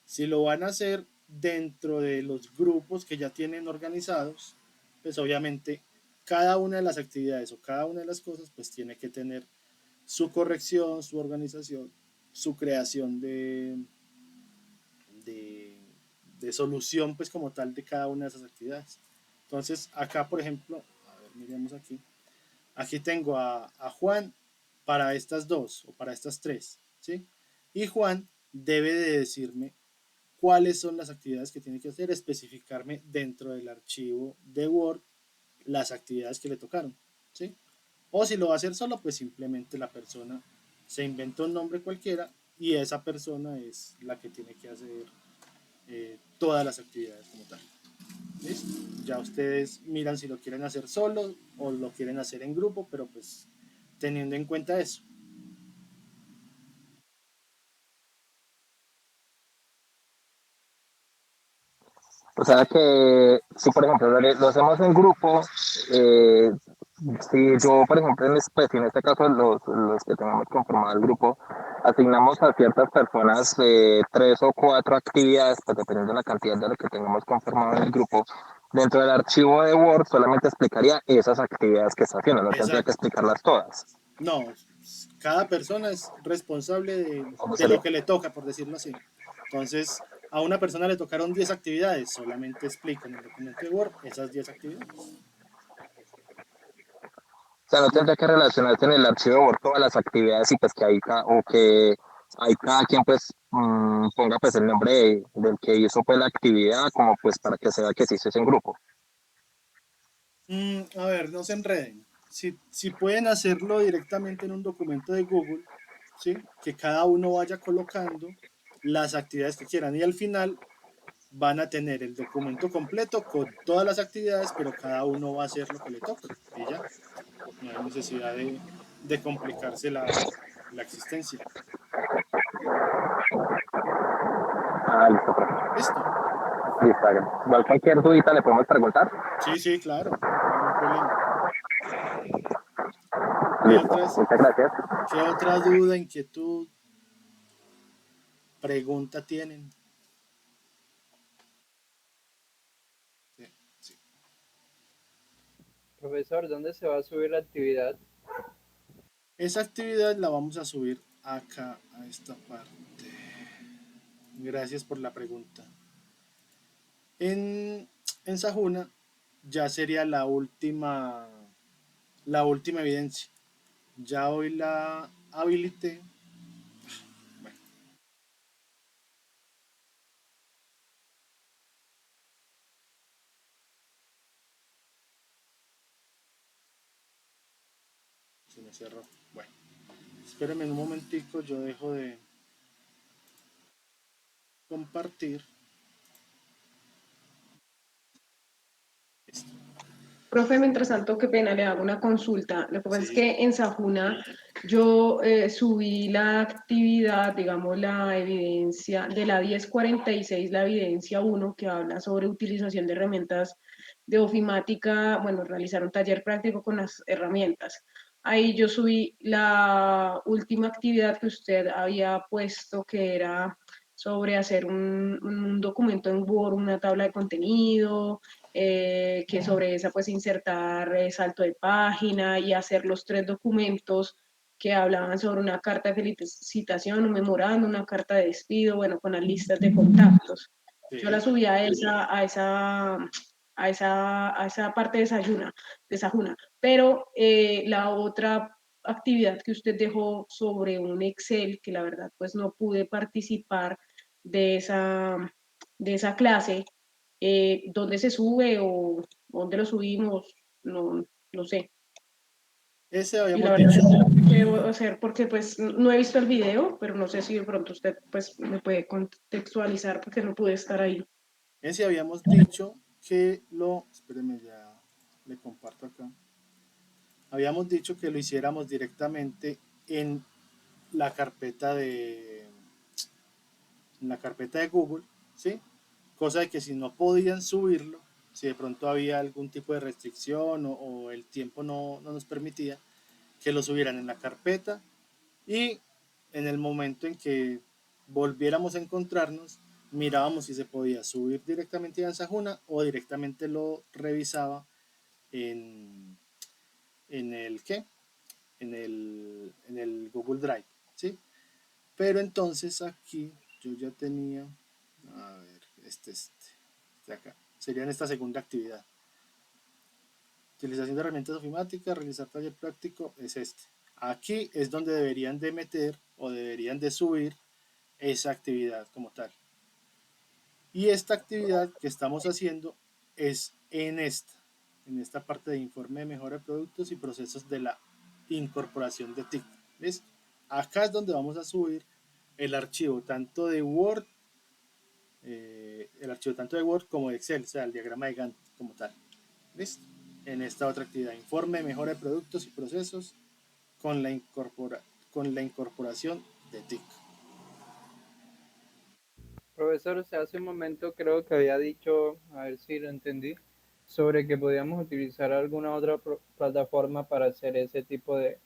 Si lo van a hacer dentro de los grupos que ya tienen organizados, pues obviamente cada una de las actividades o cada una de las cosas pues tiene que tener su corrección, su organización, su creación de, de solución pues como tal de cada una de esas actividades. Entonces acá por ejemplo miremos aquí. Aquí tengo a Juan para estas dos o para estas tres, ¿sí? Y Juan debe de decirme cuáles son las actividades que tiene que hacer, especificarme dentro del archivo de Word las actividades que le tocaron, ¿sí? O si lo va a hacer solo, pues simplemente la persona se inventa un nombre cualquiera y esa persona es la que tiene que hacer todas las actividades como tal. ¿Listo? Ya ustedes miran si lo quieren hacer solo o lo quieren hacer en grupo, pero pues teniendo en cuenta eso. O sea que si por ejemplo lo hacemos en grupo, eh, si yo por ejemplo pues, en este caso los que tengamos conformado el grupo, asignamos a ciertas personas tres o cuatro actividades, pues dependiendo de la cantidad de lo que tengamos conformado en el grupo, dentro del archivo de Word solamente explicaría esas actividades que está haciendo, no tendría que Exacto. explicarlas todas. No, cada persona es responsable ¿Cómo de lo sería? que le toca, por decirlo así. Entonces, a una persona le tocaron 10 actividades, solamente explica en el documento de Word esas 10 actividades. O sea, no tendría que relacionarse en el archivo de Word todas las actividades y pues que hay o que hay cada quien pues ponga pues el nombre del que hizo pues la actividad como pues para que se vea que sí se hizo en grupo. A ver, no se enreden. Si pueden hacerlo directamente en un documento de Google, ¿sí? Que cada uno vaya colocando las actividades que quieran y al final van a tener el documento completo con todas las actividades, pero cada uno va a hacer lo que le toca y ya. No hay necesidad de complicarse la existencia. Ah, listo, profe. ¿Listo? Listo, igual cualquier dudita le podemos preguntar. Sí, sí, claro, ningún problema. ¿Qué Listo, otras, muchas gracias. qué otra duda, inquietud, pregunta tienen? Sí, sí. Profesor, ¿dónde se va a subir la actividad? Esa actividad la vamos a subir acá, a esta parte. Gracias por la pregunta. En, en Sajuna ya sería la última evidencia. Ya hoy la habilité. Bueno, se me cerró. Bueno, espérenme un momentico, yo dejo de compartir. Listo. Profe, mientras tanto, qué pena, le hago una consulta. Lo que pasa es Sí, que en Sajuna yo subí la actividad, digamos, la evidencia de la 1046, la evidencia 1, que habla sobre utilización de herramientas de ofimática, bueno, realizar un taller práctico con las herramientas. Ahí yo subí la última actividad que usted había puesto, que era sobre hacer un documento en Word, una tabla de contenido, que sobre esa pues insertar salto de página y hacer los 3 documentos que hablaban sobre una carta de felicitación, un memorando, una carta de despido, bueno, con las listas de contactos. Yo la sí. subí a esa parte de Sajuna, pero la otra actividad que usted dejó sobre un Excel, que la verdad pues no pude participar de esa clase, dónde se sube o dónde lo subimos, no sé. Ese Y la habíamos verdad dicho. es que debo hacer porque pues no he visto el video, pero no sé si de pronto usted pues me puede contextualizar porque no pude estar ahí. Ese habíamos dicho que lo. Espérenme, ya le comparto acá. Habíamos dicho que lo hiciéramos directamente en la carpeta de. En la carpeta de Google, ¿sí? Cosa de que si no podían subirlo, si de pronto había algún tipo de restricción o el tiempo no nos permitía, que lo subieran en la carpeta y en el momento en que volviéramos a encontrarnos, mirábamos si se podía subir directamente a Sajuna o directamente lo revisaba en, en el ¿qué? En el Google Drive, ¿sí? Pero entonces aquí yo ya tenía, a ver, este acá, sería en esta segunda actividad. Utilización de herramientas ofimáticas, realizar taller práctico, es este. Aquí es donde deberían de meter o deberían de subir esa actividad como tal. Y esta actividad que estamos haciendo es en esta parte de informe de mejora de productos y procesos de la incorporación de TIC. ¿Listo? Acá es donde vamos a subir el archivo tanto de Word, como de Excel, o sea, el diagrama de Gantt como tal. ¿Listo? En esta otra actividad, informe de mejora de productos y procesos con la, con la incorporación de TIC. Profesor, o sea, hace un momento creo que había dicho, a ver si lo entendí, sobre que podíamos utilizar alguna otra plataforma para hacer ese tipo de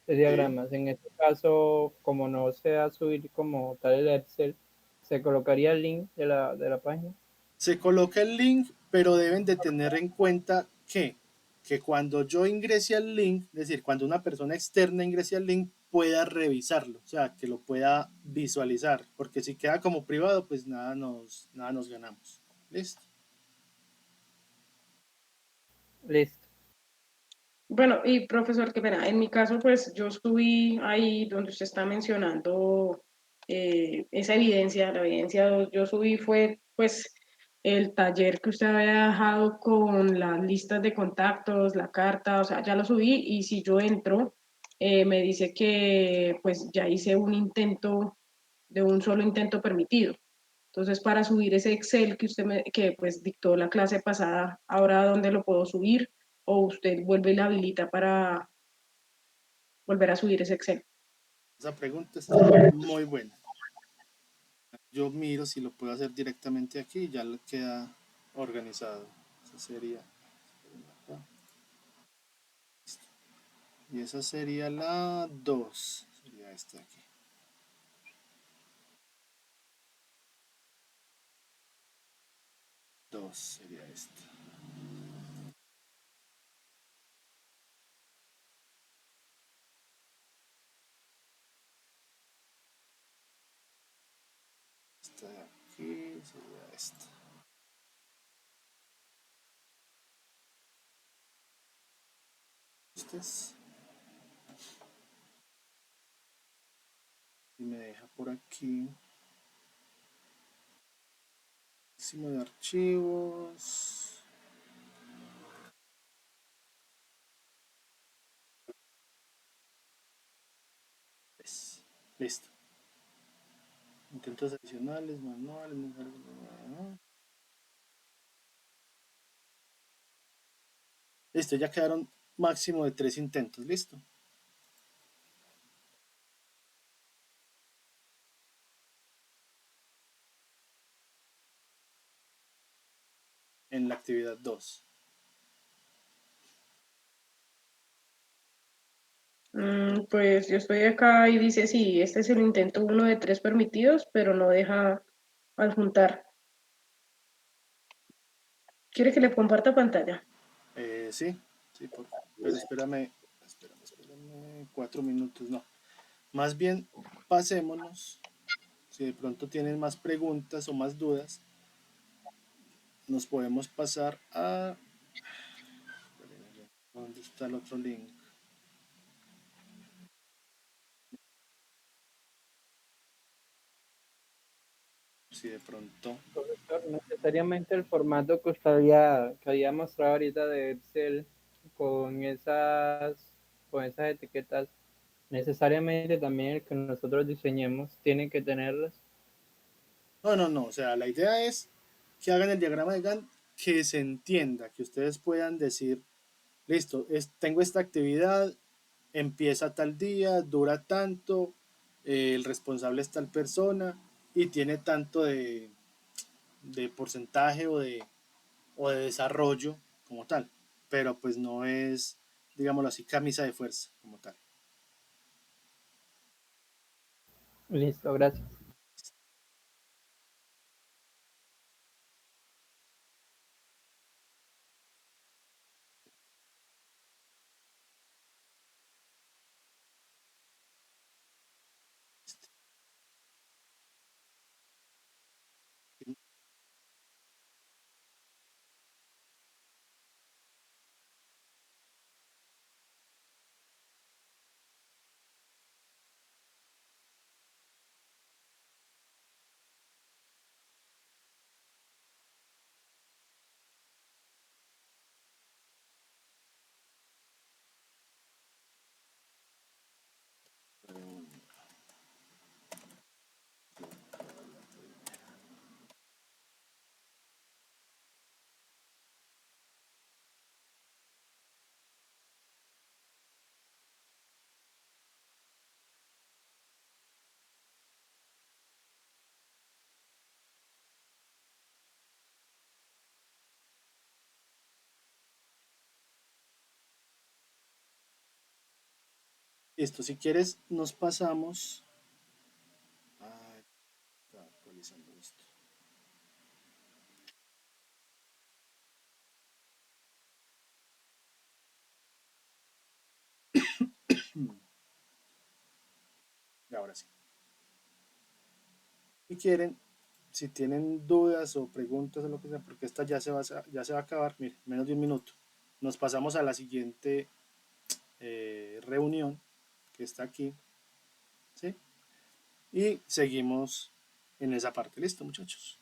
¿Sí? diagramas. En este caso, como no se va a subir como tal el Excel, se colocaría el link de la página. Se coloca el link, pero deben de tener en cuenta que cuando yo ingrese al link, es decir, cuando una persona externa ingrese al link, pueda revisarlo, o sea, que lo pueda visualizar, porque si queda como privado, pues nada nos ganamos. ¿Listo? Listo. Bueno, y profesor, que pena, en mi caso, pues yo subí ahí donde usted está mencionando esa evidencia, la evidencia 2, yo subí fue pues el taller que usted había dejado con las listas de contactos, la carta, o sea, ya lo subí y si yo entro, me dice que pues ya hice un intento, de un solo intento permitido. Entonces, para subir ese Excel que que pues dictó la clase pasada, ahora dónde lo puedo subir o usted vuelve y la habilita para volver a subir ese Excel. Esa pregunta está muy buena. Yo miro si lo puedo hacer directamente aquí y ya queda organizado. Esa sería. Y esa sería la 2. Sería esta aquí. 2 sería esta. Esta de aquí sería esta. Estas. Y me deja por aquí. Máximo de archivos. Listo. Intentos adicionales, manuales, listo, ya quedaron máximo de 3 intentos, listo. En la actividad 2. Pues yo estoy acá y dice, sí, este es el intento 1 de 3 permitidos, pero no deja adjuntar. ¿Quiere que le comparta pantalla? Sí, sí, pero espérame, 4 minutos, no. Más bien, pasémonos. Si de pronto tienen más preguntas o más dudas, nos podemos pasar a... ¿Dónde está el otro link? Si de pronto... Profesor, necesariamente el formato que había mostrado ahorita de Excel con esas etiquetas, necesariamente también el que nosotros diseñemos tiene que tenerlas. No, o sea, la idea es que hagan el diagrama de Gantt, que se entienda, que ustedes puedan decir, listo, tengo esta actividad, empieza tal día, dura tanto, el responsable es tal persona y tiene tanto de porcentaje o de desarrollo como tal, pero pues no es, digámoslo así, camisa de fuerza como tal. Listo, gracias. Listo, si quieres, nos pasamos. Ay, está actualizando esto. Y ahora sí. Si quieren, si tienen dudas o preguntas o lo que sea, porque esta ya se va a acabar, mire, menos de un minuto. Nos pasamos a la siguiente reunión que está aquí, ¿sí? Y seguimos en esa parte. Listo, muchachos.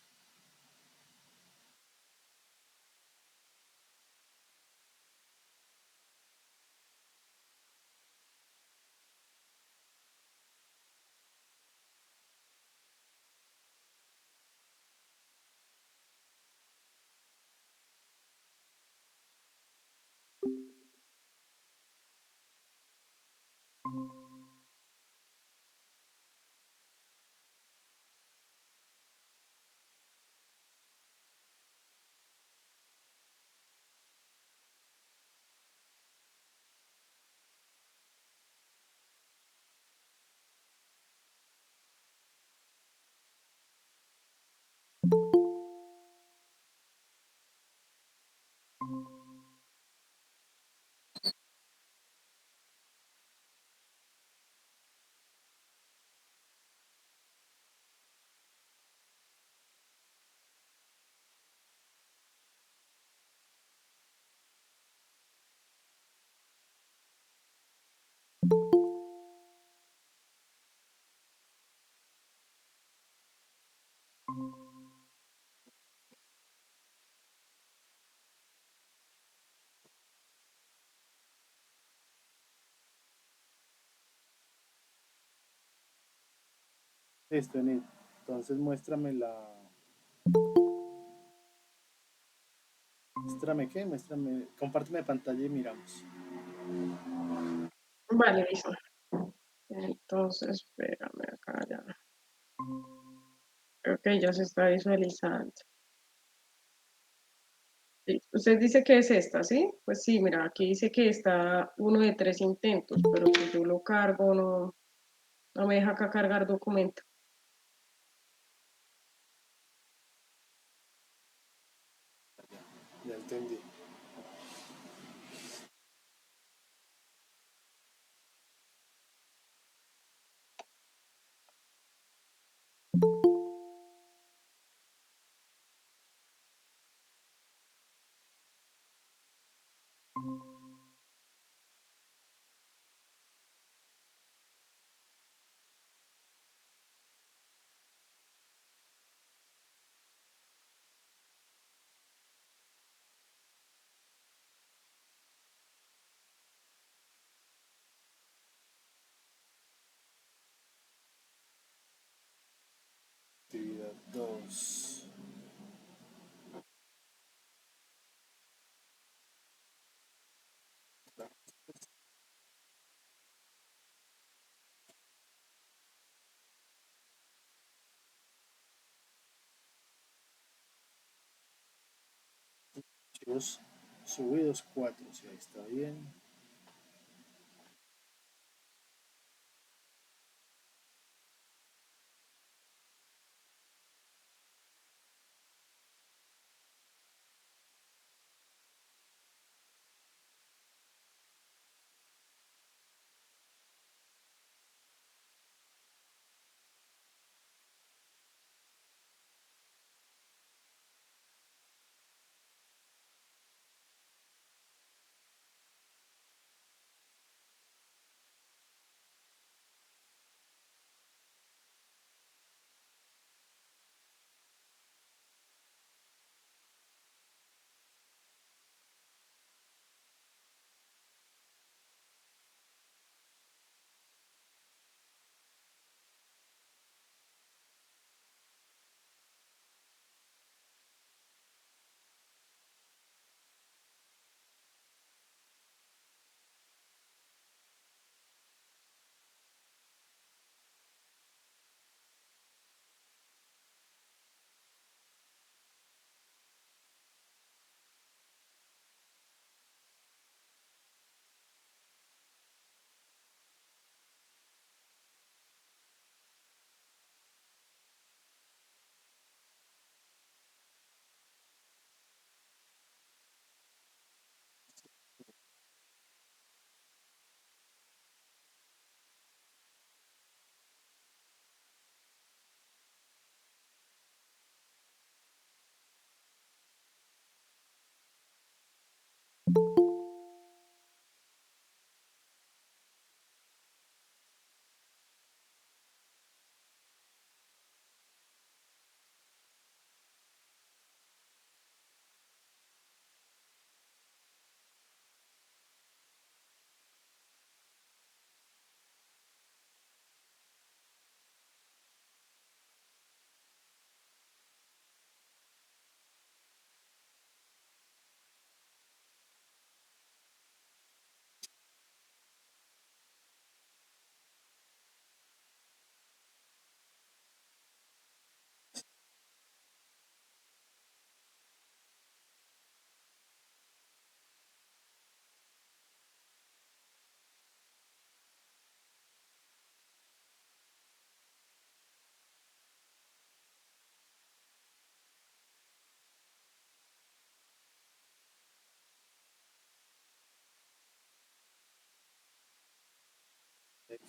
Listo, Enid. Entonces muéstrame la... Muéstrame qué, muéstrame... Compárteme pantalla y miramos. Vale, listo. Entonces, espérame acá ya. Creo que ya se está visualizando. Sí, usted dice que es esta, ¿sí? Pues sí, mira, aquí dice que está uno de 3 intentos, pero que yo lo cargo, no me deja acá cargar documento. Ya entendí. Actividad 2. Archivos subidos 4. Si ahí está bien.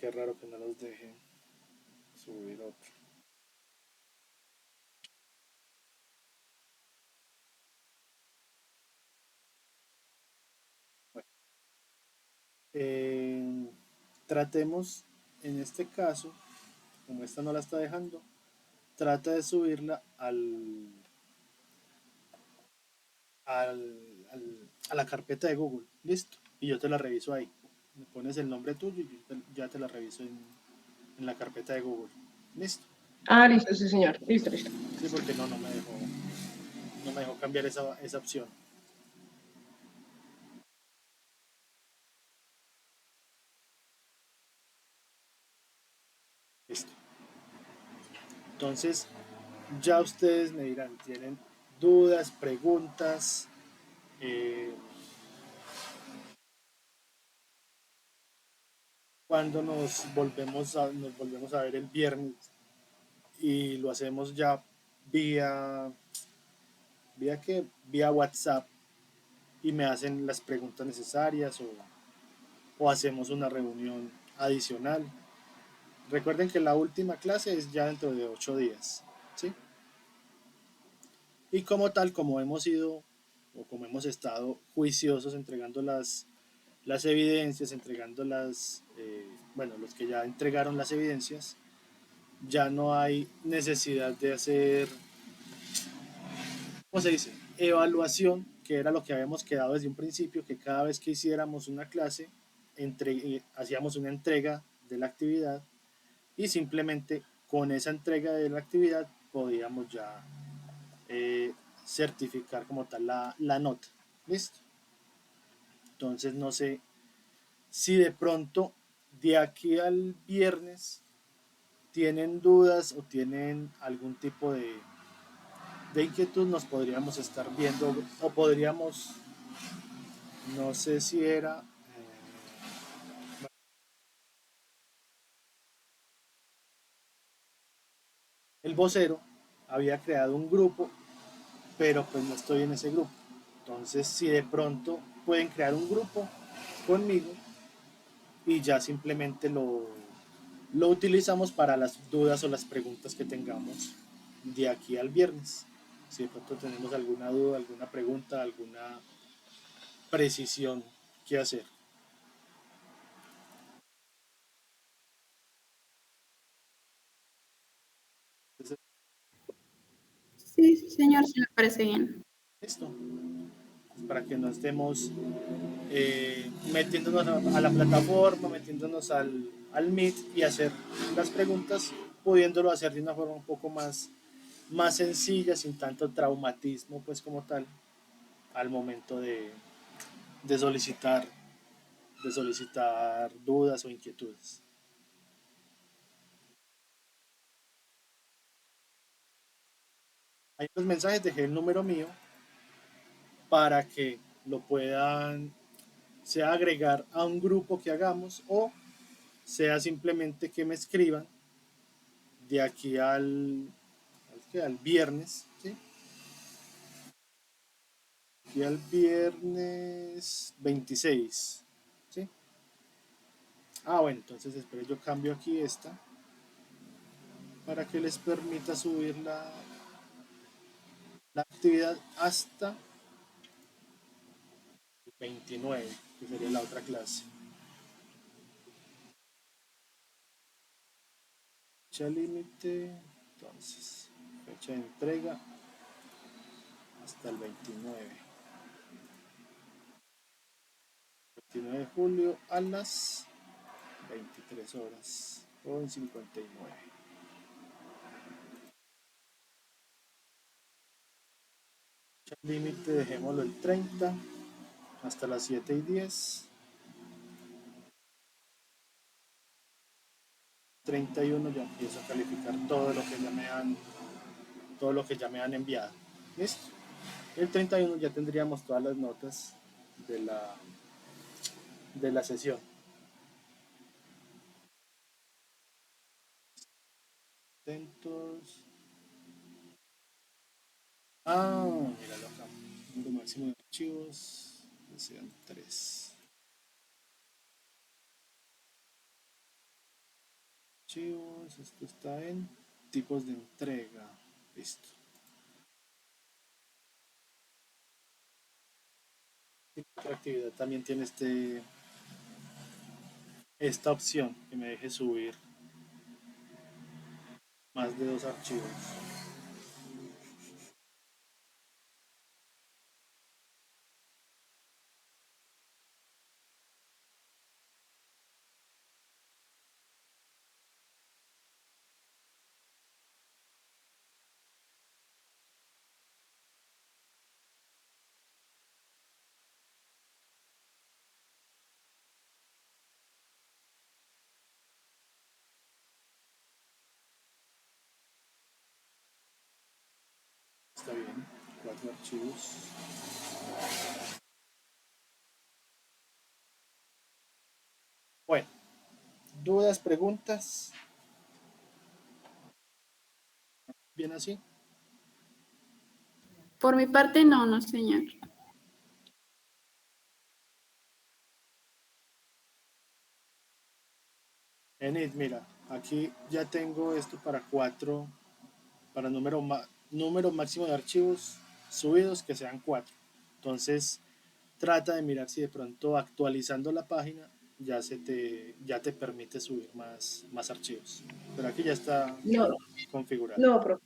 qué raro que no los deje subir otro. Bueno, tratemos en este caso, como esta no la está dejando, trata de subirla a la carpeta de Google. Listo. Y yo te la reviso ahí. Me pones el nombre tuyo y ya te la reviso en la carpeta de Google. Listo. Ah, listo, sí, señor. Listo, listo. Sí, porque no me dejó cambiar esa opción. Listo. Entonces, ya ustedes me dirán, ¿tienen dudas, preguntas? Eh, cuando nos volvemos a ver el viernes y lo hacemos ya vía, vía WhatsApp y me hacen las preguntas necesarias o hacemos una reunión adicional. Recuerden que la última clase es ya dentro de 8 días, ¿sí? Y como tal, como hemos ido o como hemos estado juiciosos entregando las evidencias, entregando bueno, los que ya entregaron las evidencias, ya no hay necesidad de hacer, ¿cómo se dice? Evaluación, que era lo que habíamos quedado desde un principio, que cada vez que hiciéramos una clase, hacíamos una entrega de la actividad y simplemente con esa entrega de la actividad podíamos ya certificar como tal la nota. ¿Listo? Entonces no sé si de pronto de aquí al viernes tienen dudas o tienen algún tipo de inquietud, nos podríamos estar viendo o podríamos, no sé si era, el vocero había creado un grupo, pero pues no estoy en ese grupo. Entonces, si de pronto pueden crear un grupo conmigo y ya simplemente lo utilizamos para las dudas o las preguntas que tengamos de aquí al viernes. Si de pronto tenemos alguna duda, alguna pregunta, alguna precisión que hacer. Entonces, Sí, sí, señor, sí me parece bien. esto, para que no estemos metiéndonos a la plataforma, metiéndonos al Meet y hacer las preguntas, pudiéndolo hacer de una forma un poco más sencilla, sin tanto traumatismo, pues como tal, al momento de solicitar, de solicitar dudas o inquietudes. Ahí en los mensajes dejé el número mío para que lo puedan, sea agregar a un grupo que hagamos o sea simplemente que me escriban de aquí al viernes, ¿sí? Y al viernes 26, ¿sí? Ah, bueno, entonces espero yo cambio aquí esta para que les permita subir la actividad hasta el 29, que sería la otra clase. Fecha límite, entonces, fecha de entrega hasta el 29 de julio a las 23 horas con 59. Fecha límite dejémoslo el 30 hasta las 7:10. 31 ya empiezo a calificar todo lo que ya me han enviado. ¿Listo? El 31 ya tendríamos todas las notas de la sesión. Atentos. Ah, míralo acá. Número máximo de archivos. Que sean 3. archivos, esto está en tipos de entrega. Listo. La actividad también tiene esta opción que me deje subir más de 2 archivos. Está bien, 4 archivos. Bueno, dudas, preguntas. ¿Bien así? Por mi parte, no, no, señor. Enid, mira, aquí ya tengo esto para 4, para número máximo de archivos subidos que sean 4. Entonces, trata de mirar si de pronto actualizando la página ya te permite subir más archivos. Pero aquí ya está No, configurado. no, profe.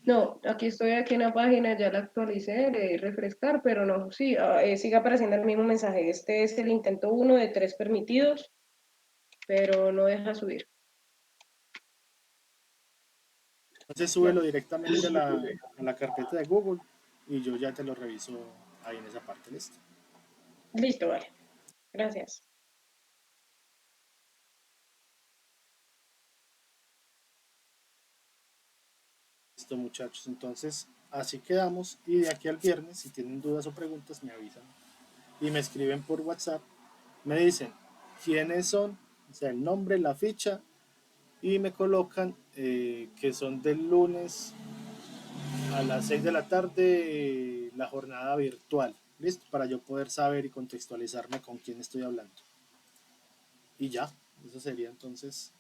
No, aquí estoy aquí en la página, ya la actualicé, le di refrescar, pero no, sí, sigue apareciendo el mismo mensaje. Este es el intento 1 de 3 permitidos, pero no deja subir. Entonces súbelo directamente a la carpeta de Google y yo ya te lo reviso ahí en esa parte. Listo. Listo, vale. Gracias. Listo, muchachos. Entonces así quedamos y de aquí al viernes, si tienen dudas o preguntas, me avisan y me escriben por WhatsApp. Me dicen quiénes son, o sea, el nombre, la ficha y me colocan que son del lunes a las 6 de la tarde la jornada virtual. ¿Listo? Para yo poder saber y contextualizarme con quién estoy hablando. Y ya, eso sería entonces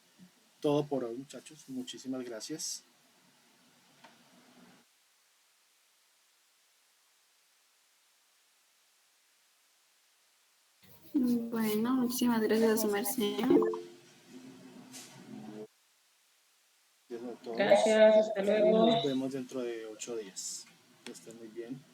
todo por hoy, muchachos. Muchísimas gracias. Bueno, muchísimas gracias, su merced. Gracias a todos. Gracias, hasta Y luego. nos vemos dentro de 8 días. Que estén muy bien.